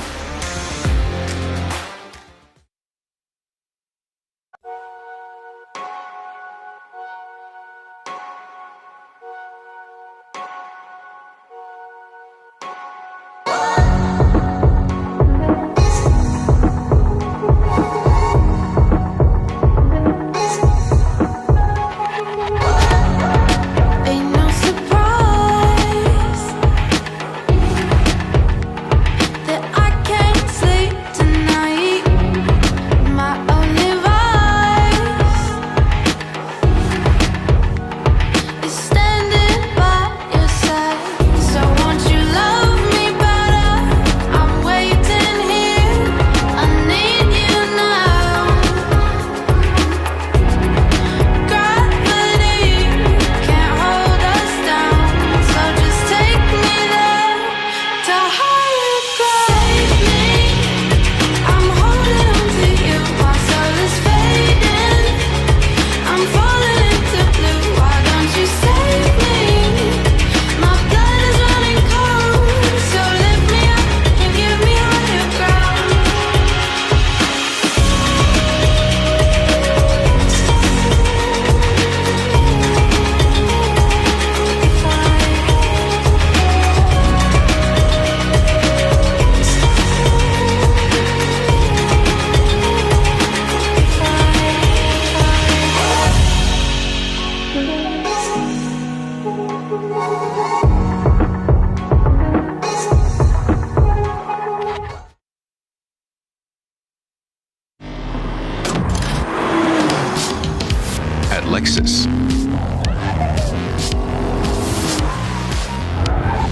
Lexus.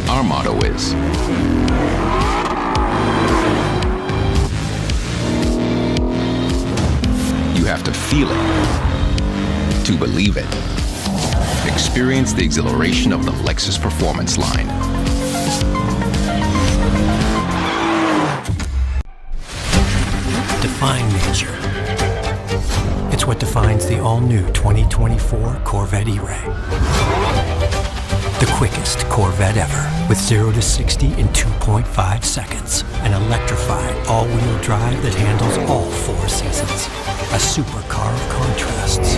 Our motto is you have to feel it to believe it. Experience the exhilaration of the Lexus Performance line. Define nature. It's what defines the all-new 2024 Corvette E-Ray. The quickest Corvette ever, with 0 to 60 in 2.5 seconds. An electrified all-wheel drive that handles all 4 seasons. A supercar of contrasts.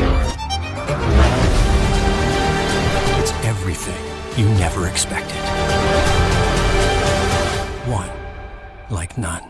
It's everything you never expected. One like none.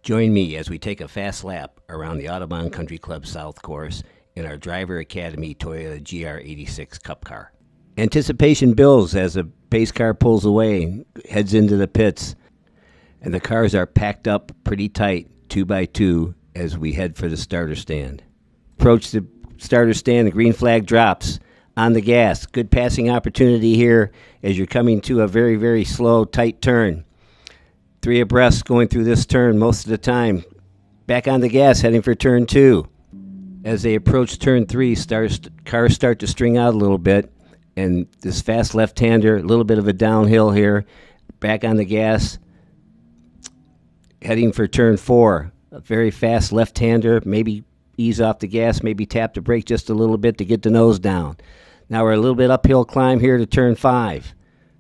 Join me as we take a fast lap around the Autobahn Country Club South course in our Driver Academy Toyota GR86 Cup car. Anticipation builds as the pace car pulls away and heads into the pits, and the cars are packed up pretty tight, 2 by 2, as we head for the starter stand. Approach the starter stand, the green flag drops. On the gas, good passing opportunity here as you're coming to a very, very slow, tight turn. 3 abreast going through this turn most of the time. Back on the gas, heading for turn 2. As they approach turn 3, cars start to string out a little bit, and this fast left-hander, a little bit of a downhill here. Back on the gas, heading for turn 4. A very fast left-hander, maybe ease off the gas, maybe tap the brake just a little bit to get the nose down. Now we're a little bit uphill climb here to turn 5.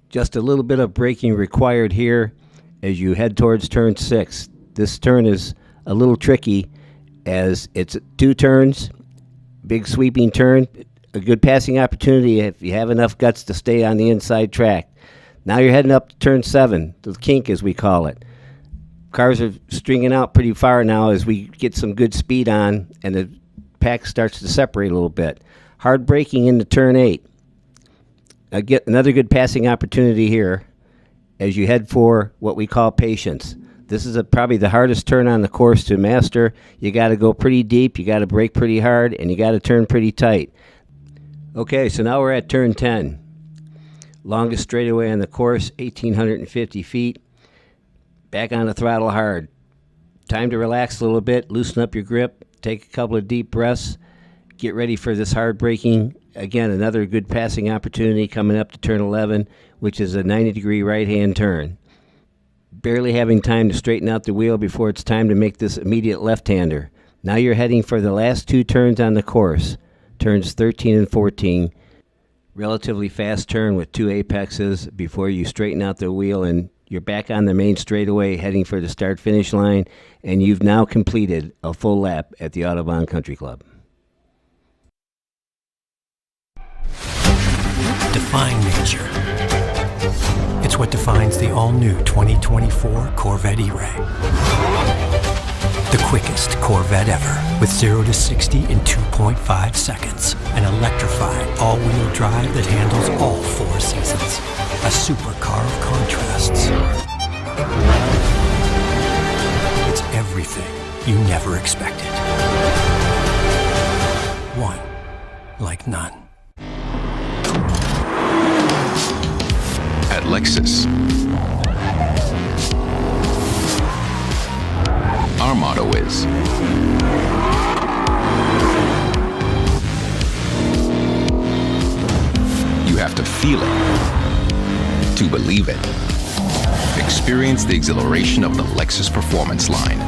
Just a little bit of braking required here as you head towards turn 6. This turn is a little tricky as it's 2 turns, big sweeping turn, a good passing opportunity if you have enough guts to stay on the inside track. Now you're heading up to turn 7, the kink as we call it. Cars are stringing out pretty far now as we get some good speed on and the pack starts to separate a little bit. Hard braking into turn 8. Get another good passing opportunity here as you head for what we call patience. This is probably the hardest turn on the course to master. You got to go pretty deep, you got to brake pretty hard, and you got to turn pretty tight. Okay, so now we're at turn 10. Longest straightaway on the course, 1,850 feet. Back on the throttle hard. Time to relax a little bit, loosen up your grip, take a couple of deep breaths, get ready for this hard braking. Again, another good passing opportunity coming up to turn 11, which is a 90-degree right-hand turn. Barely having time to straighten out the wheel before it's time to make this immediate left-hander. Now you're heading for the last 2 turns on the course, turns 13 and 14. Relatively fast turn with 2 apexes before you straighten out the wheel, and you're back on the main straightaway heading for the start-finish line, and you've now completed a full lap at the Autobahn Country Club. Defying nature. It's what defines the all-new 2024 Corvette E-Ray. The quickest Corvette ever, with 0 to 60 in 2.5 seconds. An electrified all-wheel drive that handles all 4 seasons. A supercar of contrasts. It's everything you never expected. One like none. At Lexus, our motto is you have to feel it to believe it. Experience the exhilaration of the Lexus Performance line.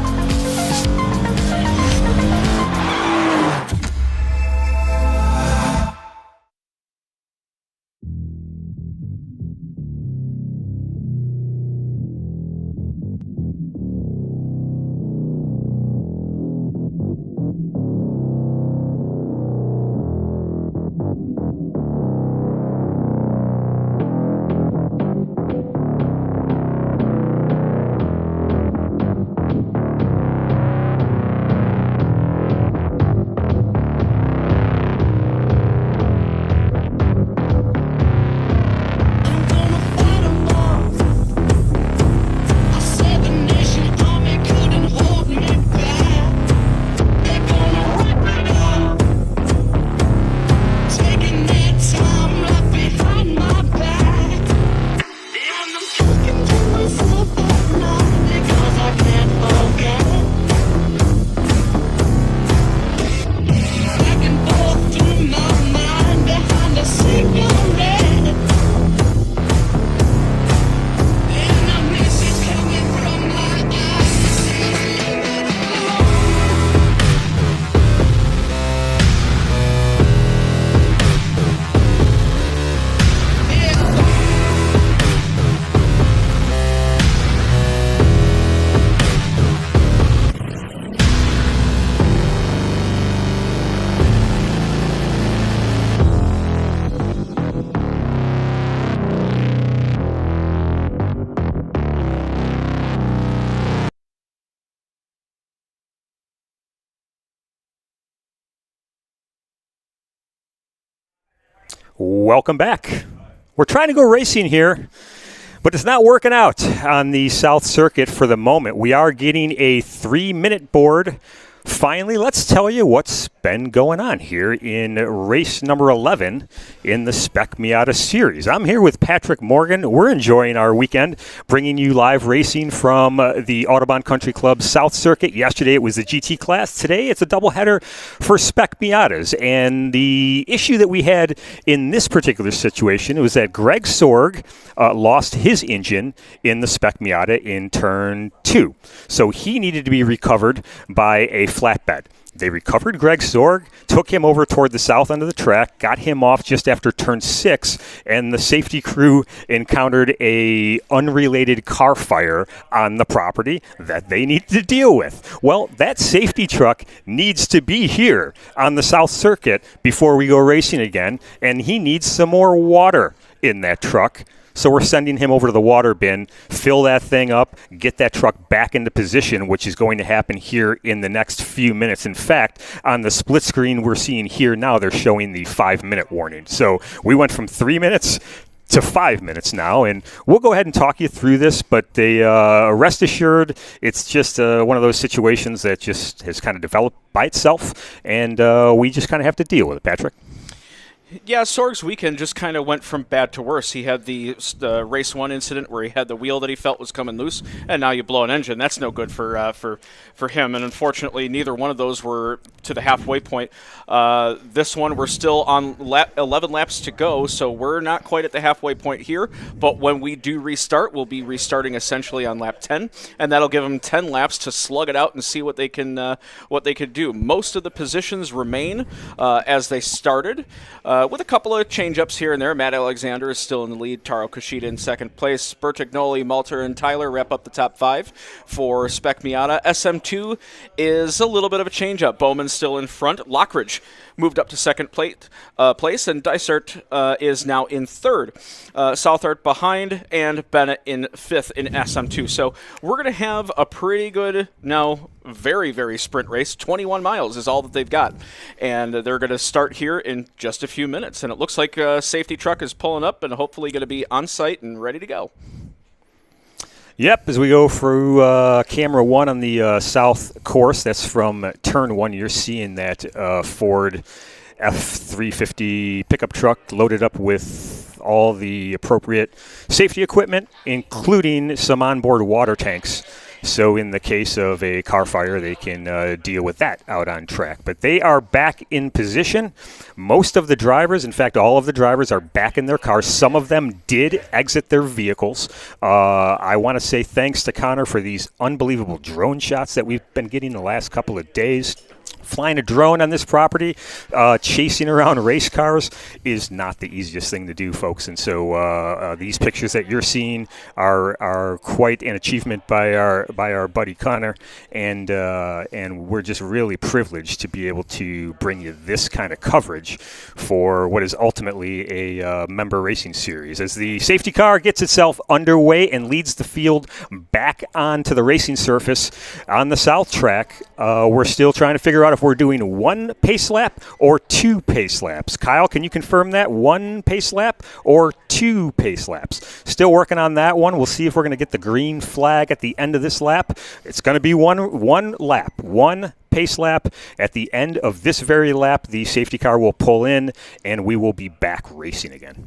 Welcome back. We're trying to go racing here, but it's not working out on the South Circuit for the moment. We are getting a 3-minute board. Finally, let's tell you what's been going on here in race number 11 in the Spec Miata series. I'm here with Patrick Morgan. We're enjoying our weekend, bringing you live racing from the Autobahn Country Club South Circuit. Yesterday it was the GT class. Today it's a doubleheader for Spec Miatas. And the issue that we had in this particular situation was that Greg Sorg lost his engine in the Spec Miata in turn 2. So he needed to be recovered by a flatbed. They recovered Greg Sorg, took him over toward the south end of the track, got him off just after turn 6, and the safety crew encountered a unrelated car fire on the property that they needed to deal with. Well, that safety truck needs to be here on the South Circuit before we go racing again, and he needs some more water in that truck. So we're sending him over to the water bin, fill that thing up, get that truck back into position, which is going to happen here in the next few minutes. In fact, on the split screen we're seeing here now, they're showing the 5-minute warning. So we went from 3 minutes to 5 minutes now, and we'll go ahead and talk you through this, but rest assured, it's just one of those situations that just has kind of developed by itself, and we just kind of have to deal with it, Patrick. Yeah, Sorg's weekend just kind of went from bad to worse. He had the race 1 incident where he had the wheel that he felt was coming loose, and now you blow an engine. That's no good for him, and unfortunately, neither one of those were to the halfway point. This one, we're still on 11 laps to go, so we're not quite at the halfway point here, but when we do restart, we'll be restarting essentially on lap 10, and that'll give them 10 laps to slug it out and see what they can do. Most of the positions remain as they started, with a couple of change-ups here and there. Matt Alexander is still in the lead. Taro Kushida in second place. Bertignoli, Malter, and Tyler wrap up the top 5 for Spec Miata. SM2 is a little bit of a change-up. Bowman's still in front. Lockridge moved up to second place, and Dysart is now in third. Southart behind, and Bennett in 5th in SM2. So we're going to have a pretty good, now very, very sprint race. 21 miles is all that they've got. And they're going to start here in just a few minutes. And it looks like a safety truck is pulling up and hopefully going to be on site and ready to go. Yep, as we go through camera 1 on the south course, that's from turn 1, you're seeing that Ford F-350 pickup truck loaded up with all the appropriate safety equipment, including some onboard water tanks. So in the case of a car fire, they can deal with that out on track. But they are back in position. Most of the drivers, in fact, all of the drivers are back in their cars. Some of them did exit their vehicles. I want to say thanks to Connor for these unbelievable drone shots that we've been getting the last couple of days. Flying a drone on this property, chasing around race cars is not the easiest thing to do, folks. And so these pictures that you're seeing are quite an achievement by our buddy Connor, and we're just really privileged to be able to bring you this kind of coverage for what is ultimately a member racing series. As the safety car gets itself underway and leads the field back onto the racing surface on the south track, we're still trying to figure out if we're doing 1 pace lap or 2 pace laps. Kyle, can you confirm that? 1 pace lap or 2 pace laps? Still working on that one. We'll see if we're going to get the green flag at the end of this lap. It's going to be one lap, 1 pace lap. At the end of this very lap, the safety car will pull in, and we will be back racing again.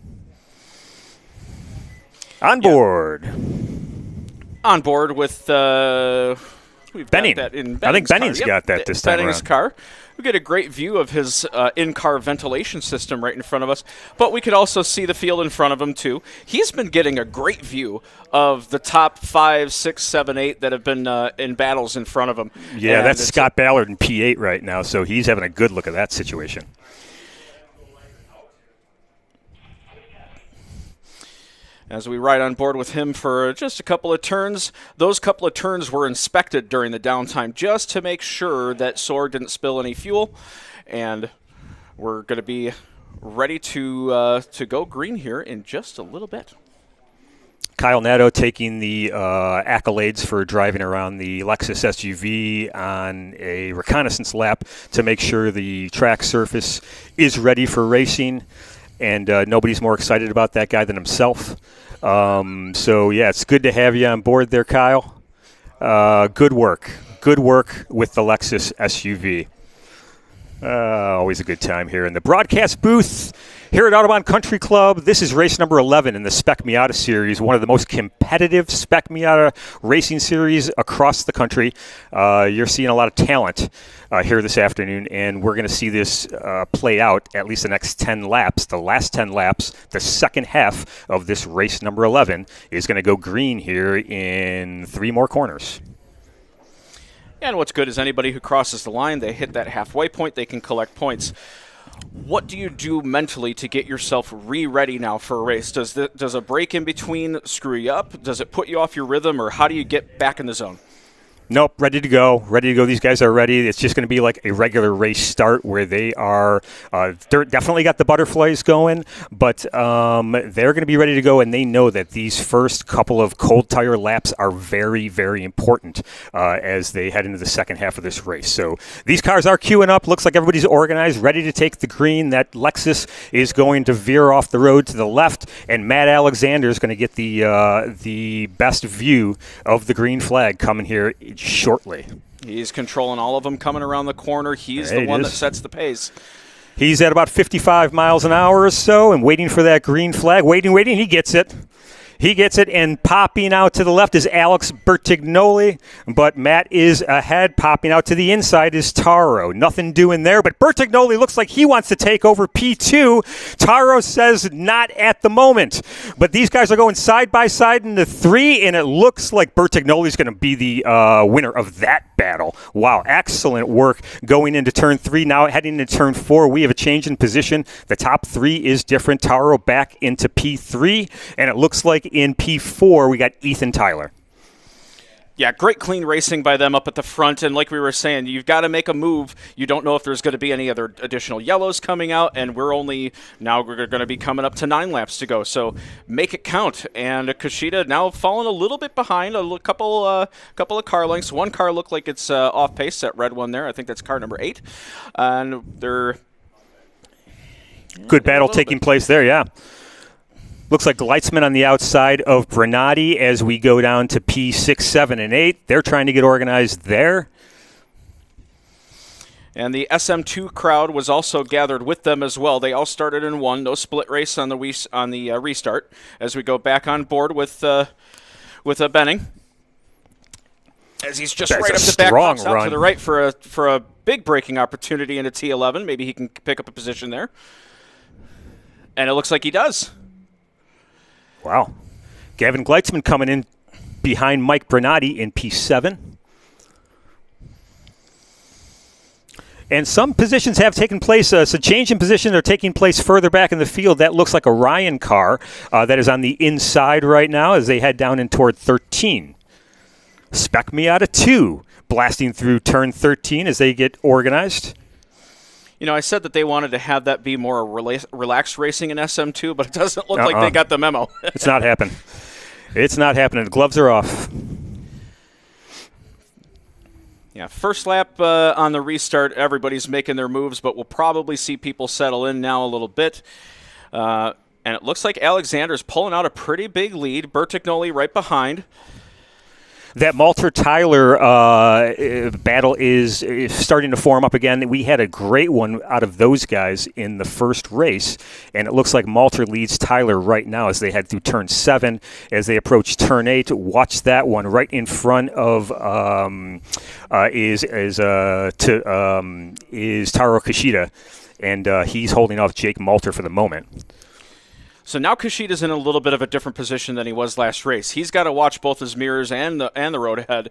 On board. On board with... We've Benning. got that in I think Benning's car. got that this time Benning's around. car. We get a great view of his in-car ventilation system right in front of us, but we could also see the field in front of him too. He's been getting a great view of the top 5, 6, 7, 8 that have been in battles in front of him. Yeah, and that's Scott Ballard in P8 right now, so he's having a good look at that situation. As we ride on board with him for just a couple of turns. Those couple of turns were inspected during the downtime just to make sure that Sorg didn't spill any fuel. And we're going to be ready to go green here in just a little bit. Kyle Nadeau taking the accolades for driving around the Lexus SUV on a reconnaissance lap to make sure the track surface is ready for racing. and nobody's more excited about that guy than himself. So, yeah, it's good to have you on board there, Kyle. Good work. Good work with the Lexus SUV. Always a good time here in the broadcast booth here at Autobahn Country Club. This is race number 11 in the Spec Miata series, one of the most competitive Spec Miata racing series across the country. You're seeing a lot of talent here this afternoon, and we're going to see this play out at least the next 10 laps. The last 10 laps, the second half of this race number 11 is going to go green here in 3 more corners. And what's good is anybody who crosses the line, they hit that halfway point, they can collect points. What do you do mentally to get yourself re-ready now for a race? Does a break in between screw you up? Does it put you off your rhythm, or how do you get back in the zone? Nope, ready to go. Ready to go. These guys are ready. It's just going to be like a regular race start where they are they're definitely got the butterflies going, but they're going to be ready to go, and they know that these first couple of cold tire laps are very, very important as they head into the second half of this race. So these cars are queuing up. Looks like everybody's organized, ready to take the green. That Lexus is going to veer off the road to the left, and Matt Alexander is going to get the best view of the green flag coming here shortly. He's controlling all of them coming around the corner. He's the one that sets the pace. He's at about 55 miles an hour or so and waiting for that green flag. Waiting. He gets it. He gets it, and popping out to the left is Alex Bertignoli, but Matt is ahead. Popping out to the inside is Taro. Nothing doing there, but Bertignoli looks like he wants to take over P2. Taro says not at the moment, but these guys are going side by side into 3, and it looks like Bertignoli's going to be the winner of that battle. Wow, excellent work going into turn 3. Now heading into turn 4, we have a change in position. The top 3 is different. Taro back into P3, and it looks like in P4, we got Ethan Tyler. Yeah, great clean racing by them up at the front. And like we were saying, you've got to make a move. You don't know if there's going to be any other additional yellows coming out. And we're going to be coming up to 9 laps to go. So make it count. And Kushida now falling a little bit behind, a couple of car lengths. One car looked like it's off pace, that red one there. I think that's car number 8. And they're... Good battle taking place there, yeah. Looks like Gleitzman on the outside of Brenati as we go down to P6, 7, and 8. They're trying to get organized there. And the SM2 crowd was also gathered with them as well. They all started in 1. No split race on the restart as we go back on board with Benning. As he's just right up the back, pops out to the right for a big braking opportunity in a T11. Maybe he can pick up a position there. And it looks like he does. Wow. Gavin Gleitzman coming in behind Mike Brenati in P7. And some positions have taken place. So change in position are taking place further back in the field. That looks like a Ryan car that is on the inside right now as they head down in toward 13. Spec Miata 2 blasting through turn 13 as they get organized. You know, I said that they wanted to have that be more relaxed racing in SM2, but it doesn't look like they got the memo. It's not happening. It's not happening. The gloves are off. Yeah, first lap on the restart, everybody's making their moves, but we'll probably see people settle in now a little bit. And it looks like Alexander's pulling out a pretty big lead. Bertignoli right behind. That Malter-Tyler battle is starting to form up again. We had a great one out of those guys in the first race, and it looks like Malter leads Tyler right now as they head through turn 7. As they approach turn 8, watch that one right in front of is Taro Kushida, and he's holding off Jake Malter for the moment. So now Kushida's in a little bit of a different position than he was last race. He's got to watch both his mirrors and the road ahead.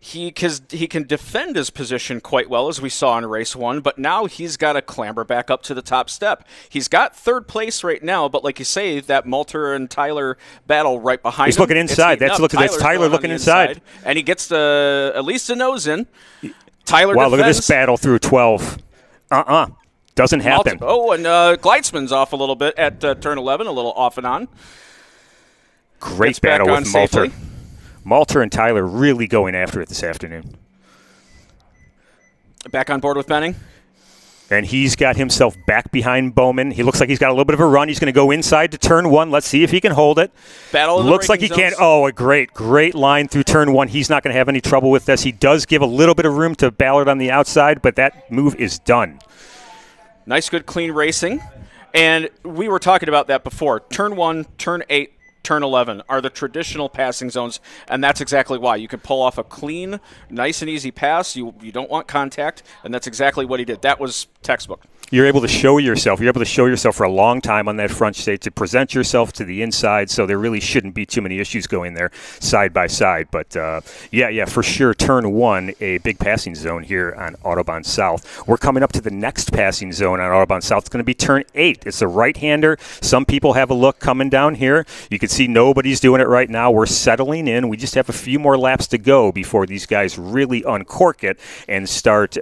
He can defend his position quite well, as we saw in race 1, but now he's got to clamber back up to the top step. He's got 3rd place right now, but like you say, that Malter and Tyler battle right behind him. He's looking inside. That's Tyler looking inside. And he gets at least a nose in. Tyler wow, defends. Look at this battle through 12. Doesn't happen. And Gleitzman's off a little bit at turn 11, a little off and on. Great battle with Malter. Malter and Tyler really going after it this afternoon. Back on board with Benning. And he's got himself back behind Bowman. He looks like he's got a little bit of a run. He's going to go inside to turn 1. Let's see if he can hold it. Battle in Looks the like he braking can. zones. Oh, a great line through turn 1. He's not going to have any trouble with this. He does give a little bit of room to Ballard on the outside, but that move is done. Nice, good, clean racing. And we were talking about that before. Turn 1, turn 8, turn 11 are the traditional passing zones, and that's exactly why. You can pull off a clean, nice and easy pass. You don't want contact, and that's exactly what he did. That was textbook. You're able to show yourself. You're able to show yourself for a long time on that front straight, to present yourself to the inside, so there really shouldn't be too many issues going there side by side. But, yeah, for sure, turn 1, a big passing zone here on Autobahn South. We're coming up to the next passing zone on Autobahn South. It's going to be turn 8. It's a right-hander. Some people have a look coming down here. You can see nobody's doing it right now. We're settling in. We just have a few more laps to go before these guys really uncork it and start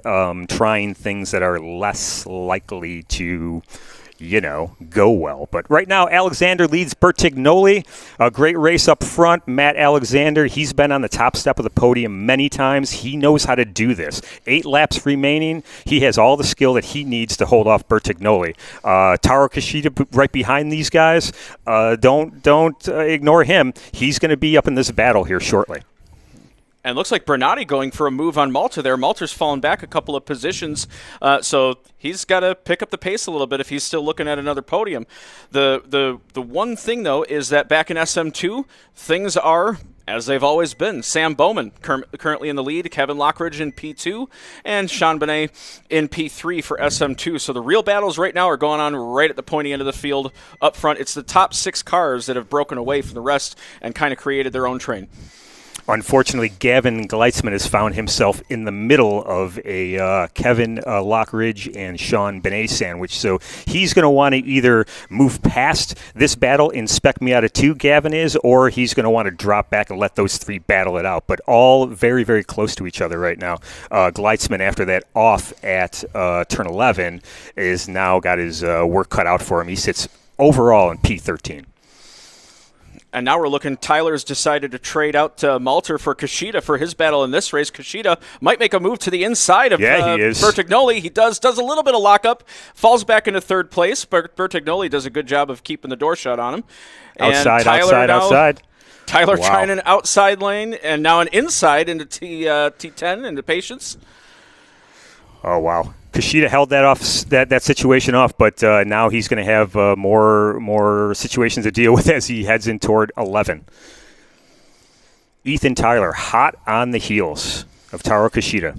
trying things that are less likely to, go well. But right now, Alexander leads Bertignoli. A great race up front. Matt Alexander, he's been on the top step of the podium many times. He knows how to do this. 8 laps remaining. He has all the skill that he needs to hold off Bertignoli. Taro Kishida right behind these guys. Don't ignore him. He's going to be up in this battle here shortly. And looks like Bernardi going for a move on Malter there. Malter's fallen back a couple of positions, so he's got to pick up the pace a little bit if he's still looking at another podium. The one thing, though, is that back in SM2, things are as they've always been. Sam Bowman currently in the lead, Kevin Lockridge in P2, and Sean Benet in P3 for SM2. So the real battles right now are going on right at the pointy end of the field up front. It's the top 6 cars that have broken away from the rest and kind of created their own train. Unfortunately, Gavin Gleitzman has found himself in the middle of a Kevin Lockridge and Sean Benet sandwich, so he's going to want to either move past this battle in Spec Miata 2, Gavin is, or he's going to want to drop back and let those 3 battle it out, but all very, very close to each other right now. Gleitzman, after that off at turn 11, is now got his work cut out for him. He sits overall in P13. And now we're looking, Tyler's decided to trade out Malter for Kishida for his battle in this race. Kishida might make a move to the inside of Bertignoli. He does a little bit of lockup, falls back into 3rd place, but Bertignoli does a good job of keeping the door shut on him. Outside. Tyler trying an outside lane, and now an inside into T10, into Patience. Oh, wow. Kishida held that situation off, but now he's going to have more situations to deal with as he heads in toward 11. Ethan Tyler, hot on the heels of Taro Kishida.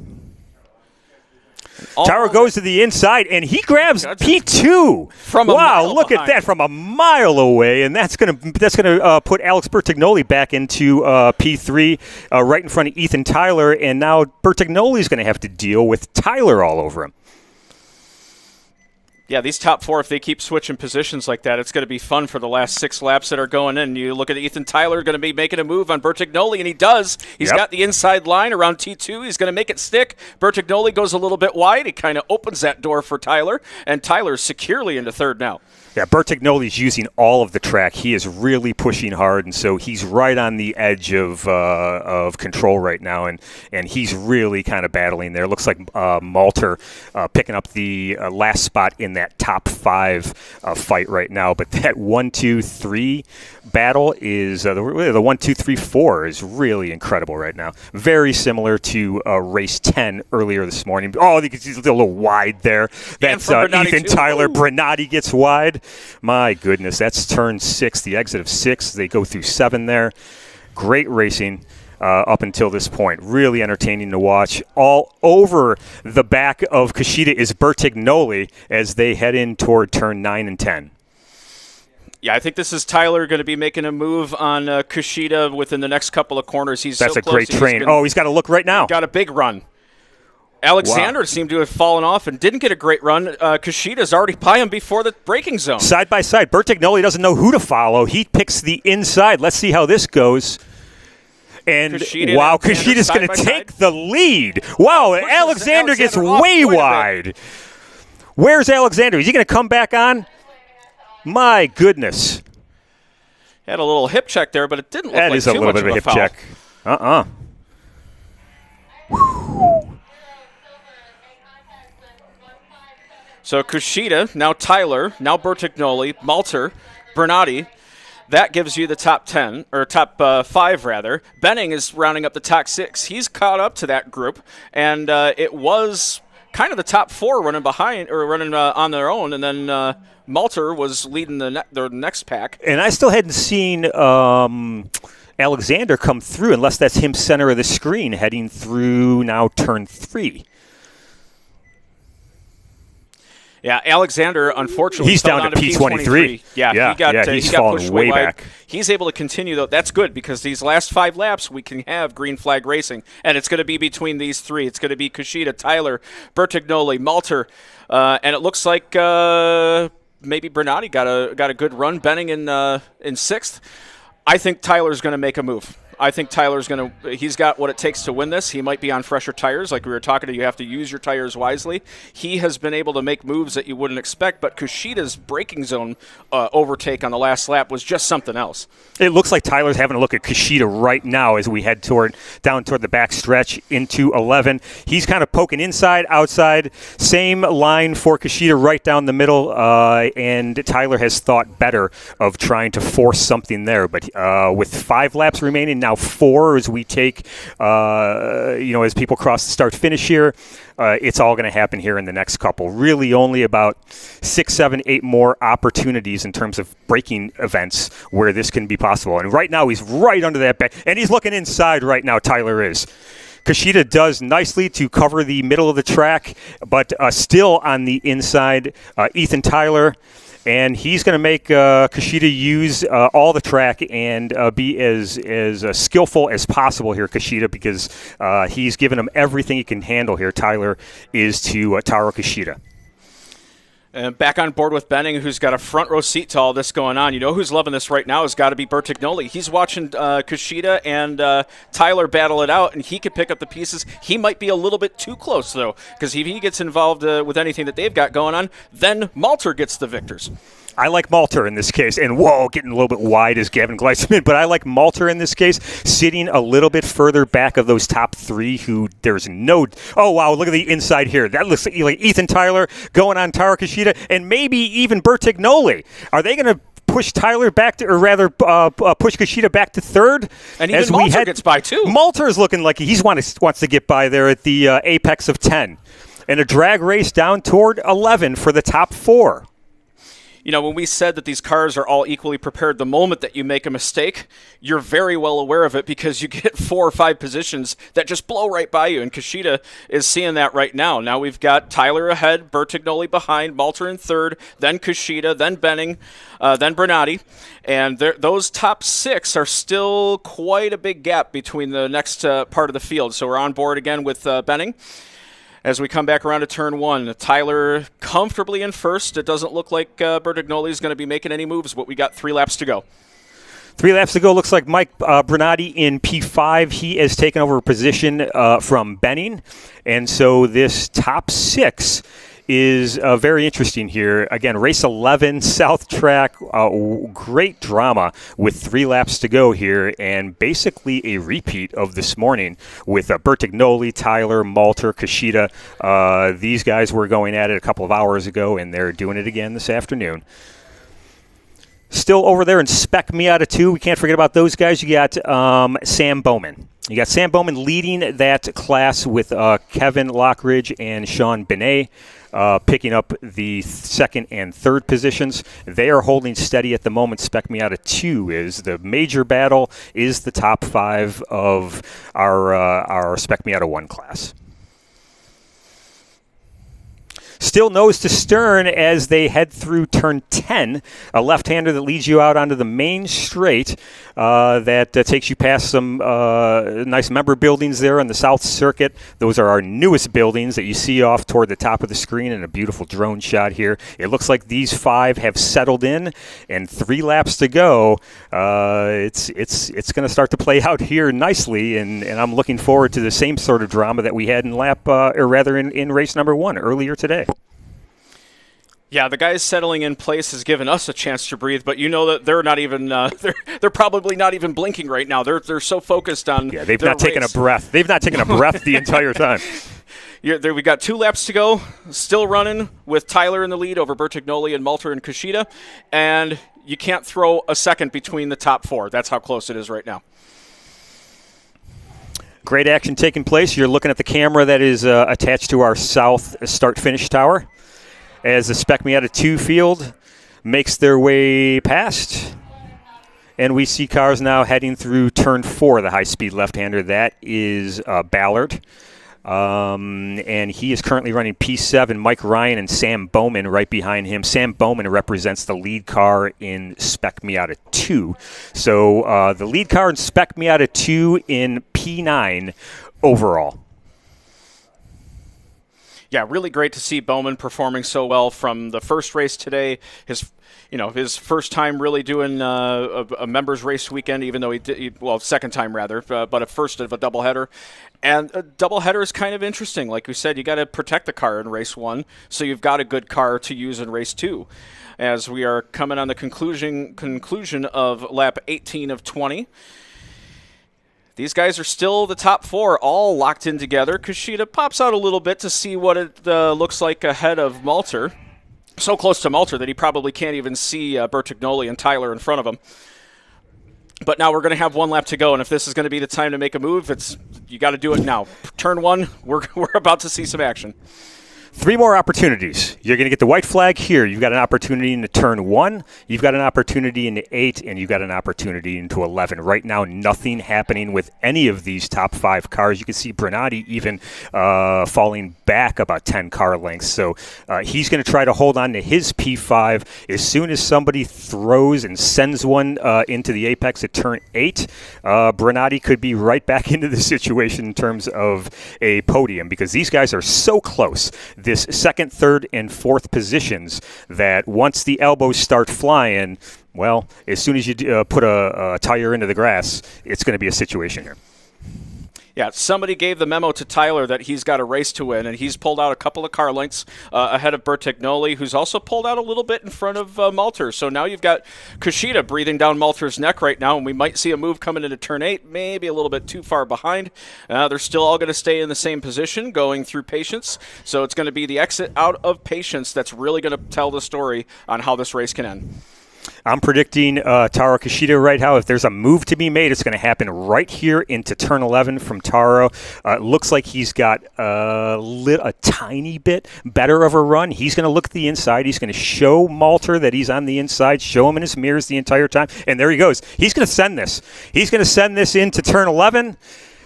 Taro goes to the inside, and he grabs P2. Look at that, from a mile away, and that's gonna put Alex Bertignoli back into P3 right in front of Ethan Tyler, and now Bertignoli's going to have to deal with Tyler all over him. Yeah, these top 4, if they keep switching positions like that, it's going to be fun for the last 6 laps that are going in. You look at Ethan Tyler going to be making a move on Bertignoli, and he does. He's got the inside line around T2. He's going to make it stick. Bertignoli goes a little bit wide. He kind of opens that door for Tyler, and Tyler's securely into 3rd now. Yeah, Bertignoli's using all of the track. He is really pushing hard, and so he's right on the edge of control right now, and he's really kind of battling there. Looks like Malter picking up the last spot in that top 5 fight right now, but that 1, 2, 3 battle is the 1, 2, 3, 4 is really incredible right now. Very similar to race 10 earlier this morning. Oh, you can see a little wide there. That's Ethan Tyler. Bernardi gets wide. My goodness, that's turn 6, the exit of 6. They go through 7 there. Great racing up until this point. Really entertaining to watch. All over the back of Kishida is Bertignoli as they head in toward turn 9 and 10. Yeah, I think this is Tyler going to be making a move on Kishida within the next couple of corners. That's a great train. He's got to look right now. Got a big run. Alexander seemed to have fallen off and didn't get a great run. Kishida's already by him before the braking zone. Side by side. Bertignoli doesn't know who to follow. He picks the inside. Let's see how this goes. And Kishida's going to take the lead. Wow, Alexander gets way wide. Where's Alexander? Is he going to come back on? My goodness. Had a little hip check there, but it didn't look like too much of a foul. That is a little bit of a hip check. So Kushida, now Tyler, now Bertignoli, Malter, Bernardi. That gives you the top 10, or top 5, rather. Benning is rounding up the top 6. He's caught up to that group, and it was kind of the top 4 running behind, or running on their own, and then Malter was leading the next pack. And I still hadn't seen Alexander come through, unless that's him center of the screen, heading through now turn 3. Yeah, Alexander, unfortunately, he's down to P23. Yeah, he's he got fallen pushed way wide. back. He's able to continue, though. That's good, because these last 5 laps, we can have green flag racing, and it's going to be between these 3. It's going to be Kushida, Tyler, Bertignoli, Malter, and it looks like maybe Bernardi got a good run. Benning in 6th. I think Tyler's going to make a move. I think Tyler's going to – he's got what it takes to win this. He might be on fresher tires. Like we were talking to, you have to use your tires wisely. He has been able to make moves that you wouldn't expect, but Kushida's braking zone overtake on the last lap was just something else. It looks like Tyler's having a look at Kushida right now as we head down toward the back stretch into 11. He's kind of poking inside, outside. Same line for Kushida right down the middle, and Tyler has thought better of trying to force something there. But with 5 laps remaining, now 4 as we take, as people cross the start-finish here, it's all going to happen here in the next couple. Really only about 6, 7, 8 more opportunities in terms of braking events where this can be possible. And right now he's right under that back, and he's looking inside right now, Tyler is. Kushida does nicely to cover the middle of the track, but still on the inside, Ethan Tyler. And he's going to make Kushida use all the track and be as skillful as possible here, Kushida, because he's given him everything he can handle here. Tyler is to Taro Kushida. And back on board with Benning, who's got a front row seat to all this going on. You know who's loving this right now has got to be Bertignoli. He's watching Kushida and Tyler battle it out, and he could pick up the pieces. He might be a little bit too close, though, because if he gets involved with anything that they've got going on, then Malter gets the victors. I like Malter in this case, and getting a little bit wide is Gavin Gleisman, but I like Malter in this case, sitting a little bit further back of those top 3 who there's no... Oh, wow, look at the inside here. That looks like Ethan Tyler going on Taro Kushida, and maybe even Bertignoli. Are they going to push Tyler back to, or rather push Kushida back to 3rd? And even Malter gets by, too. Malter is looking like he wants to get by there at the apex of 10. And a drag race down toward 11 for the top 4. You know, when we said that these cars are all equally prepared, the moment that you make a mistake, you're very well aware of it because you get 4 or 5 positions that just blow right by you, and Kushida is seeing that right now. Now we've got Tyler ahead, Bertignoli behind, Malter in 3rd, then Kushida, then Benning, then Bernardi, and those top 6 are still quite a big gap between the next part of the field. So we're on board again with Benning. As we come back around to turn 1, Tyler comfortably in 1st. It doesn't look like Bertignoli is going to be making any moves, but we got 3 laps to go. 3 laps to go. Looks like Mike Bernardi in P5. He has taken over a position from Benning. And so this top 6 is very interesting here. Again, race 11, South Track, great drama with 3 laps to go here, and basically a repeat of this morning with Bertignoli, Tyler, Malter, Kushida. These guys were going at it a couple of hours ago, and they're doing it again this afternoon. Still over there in Spec Miata 2, we can't forget about those guys. You got Sam Bowman. You got Sam Bowman leading that class with Kevin Lockridge and Sean Benet picking up the 2nd and 3rd positions. They are holding steady at the moment. Spec Miata 2 is the major battle, is the top 5 of our Spec Miata 1 class. Still nose to stern as they head through turn 10, a left-hander that leads you out onto the main straight that takes you past some nice member buildings there on the South Circuit. Those are our newest buildings that you see off toward the top of the screen in a beautiful drone shot here. It looks like these 5 have settled in, and 3 laps to go. It's going to start to play out here nicely, and I'm looking forward to the same sort of drama that we had in in race number 1 earlier today. Yeah, the guys settling in place has given us a chance to breathe, but you know that they're not even they're probably not even blinking right now. They're so focused on they've not taken a breath. They've not taken a breath the entire time. We got 2 laps to go, still running with Tyler in the lead over Bertignolli and Malter and Kushida, and you can't throw a second between the top 4. That's how close it is right now. Great action taking place. You're looking at the camera that is attached to our south start-finish tower as the Spec Miata 2 field makes their way past. And we see cars now heading through turn 4, the high-speed left-hander. That is Ballard. And he is currently running P7. Mike Ryan and Sam Bowman right behind him. Sam Bowman represents the lead car in Spec Miata 2. So the lead car in Spec Miata 2 in P9 overall. Yeah, really great to see Bowman performing so well from the first race today. His first time really doing a members race weekend, even though he did, second time rather, but a first of a doubleheader. And a doubleheader is kind of interesting. Like we said, you got to protect the car in race 1, so you've got a good car to use in race 2. As we are coming on the conclusion of lap 18 of 20. These guys are still the top 4, all locked in together. Kushida pops out a little bit to see what it looks like ahead of Malter. So close to Malter that he probably can't even see Bertignolli and Tyler in front of him. But now we're going to have 1 lap to go, and if this is going to be the time to make a move, you got to do it now. Turn 1, we're about to see some action. 3 more opportunities. You're going to get the white flag here. You've got an opportunity into turn 1. You've got an opportunity into 8, and you've got an opportunity into 11. Right now, nothing happening with any of these top 5 cars. You can see Bernardi even falling back about 10 car lengths. So he's going to try to hold on to his P5. As soon as somebody throws and sends one into the apex at turn 8, Bernardi could be right back into the situation in terms of a podium because these guys are so close. This second, third, and fourth positions that once the elbows start flying, well, as soon as you put a tire into the grass, it's going to be a situation here. Yeah, somebody gave the memo to Tyler that he's got a race to win, and he's pulled out a couple of car lengths ahead of Bertignolli, who's also pulled out a little bit in front of Malter. So now you've got Kushida breathing down Malter's neck right now, and we might see a move coming into turn 8, maybe a little bit too far behind. They're still all going to stay in the same position, going through patience. So it's going to be the exit out of patience that's really going to tell the story on how this race can end. I'm predicting Taro Kushida right now. If there's a move to be made, it's going to happen right here into turn 11 from Taro. It looks like he's got a tiny bit better of a run. He's going to look at the inside. He's going to show Malter that he's on the inside, show him in his mirrors the entire time. And there he goes. He's going to send this. He's going to send this into turn 11.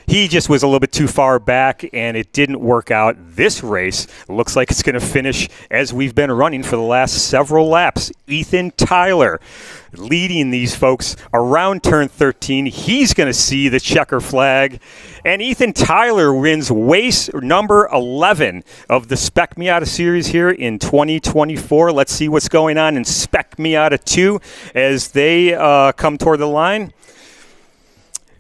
He just was a little bit too far back, and it didn't work out. This race looks like it's going to finish as we've been running for the last several laps. Ethan Tyler leading these folks around turn 13. He's going to see the checker flag, and Ethan Tyler wins race number 11 of the Spec Miata series here in 2024. Let's see what's going on in Spec Miata 2 as they come toward the line.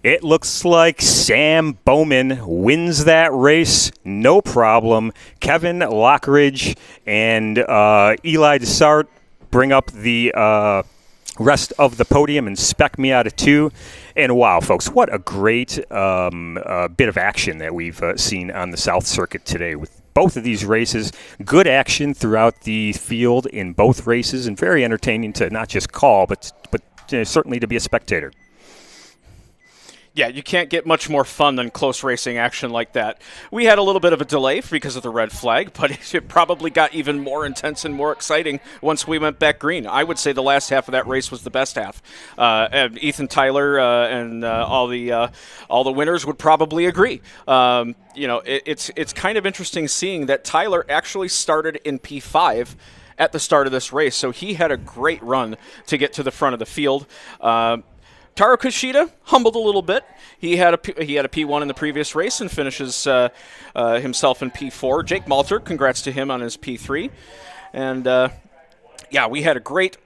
It looks like Sam Bowman wins that race, no problem. Kevin Lockridge and Eli Dessart bring up the rest of the podium in Spec Miata 2. And wow, folks, what a great bit of action that we've seen on the South Circuit today with both of these races. Good action throughout the field in both races and very entertaining to not just call, but certainly to be a spectator. Yeah, you can't get much more fun than close racing action like that. We had a little bit of a delay because of the red flag, but it probably got even more intense and more exciting once we went back green. I would say the last half of that race was the best half. And Ethan Tyler and all the winners would probably agree. It's kind of interesting seeing that Tyler actually started in P5 at the start of this race, so he had a great run to get to the front of the field. Taro Kushida humbled a little bit. He had a P1 in the previous race and finishes himself in P4. Jake Malter, congrats to him on his P3. And, we had a great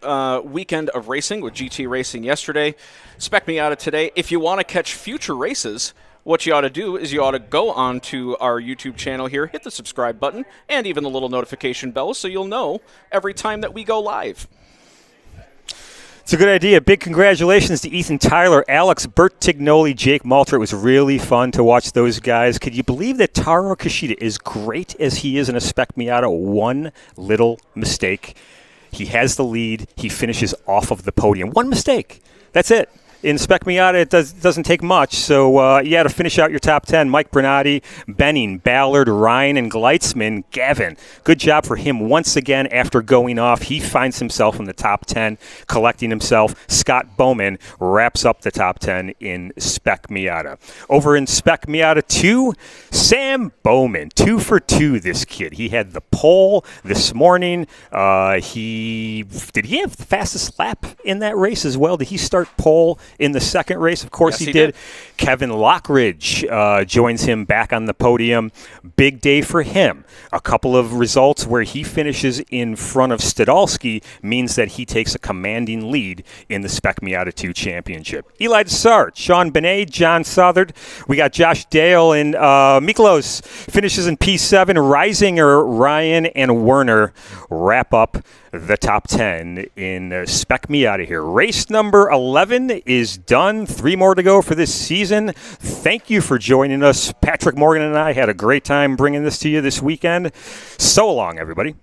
weekend of racing with GT Racing yesterday. Spec Miata today. If you want to catch future races, what you ought to do is you ought to go on to our YouTube channel here, hit the subscribe button, and even the little notification bell so you'll know every time that we go live. It's a good idea. Big congratulations to Ethan Tyler, Alex Bertignoli, Jake Malter. It was really fun to watch those guys. Could you believe that Taro Kishida, as great as he is in a Spec Miata, one little mistake, he has the lead, he finishes off of the podium. One mistake. That's it. In Spec Miata, it doesn't take much. So, to finish out your top 10, Mike Bernardi, Benning, Ballard, Ryan, and Gleitzman. Gavin, good job for him once again after going off. He finds himself in the top 10, collecting himself. Scott Bowman wraps up the top 10 in Spec Miata. Over in Spec Miata 2, Sam Bowman, 2 for 2 this kid. He had the pole this morning. Did he have the fastest lap in that race as well? Did he start pole in the second race? Of course, yes, he did. Kevin Lockridge joins him back on the podium. Big day for him. A couple of results where he finishes in front of Stadolski means that he takes a commanding lead in the Spec Miata 2 championship. Eli Desart, Sean Benet, John Southard. We got Josh Dale and Miklos finishes in P7. Reisinger, Ryan, and Werner wrap up the top 10 in Spec Miata here. Race number 11 is done. 3 more to go for this season. Thank you for joining us. Patrick Morgan and I had a great time bringing this to you this weekend. So long, everybody.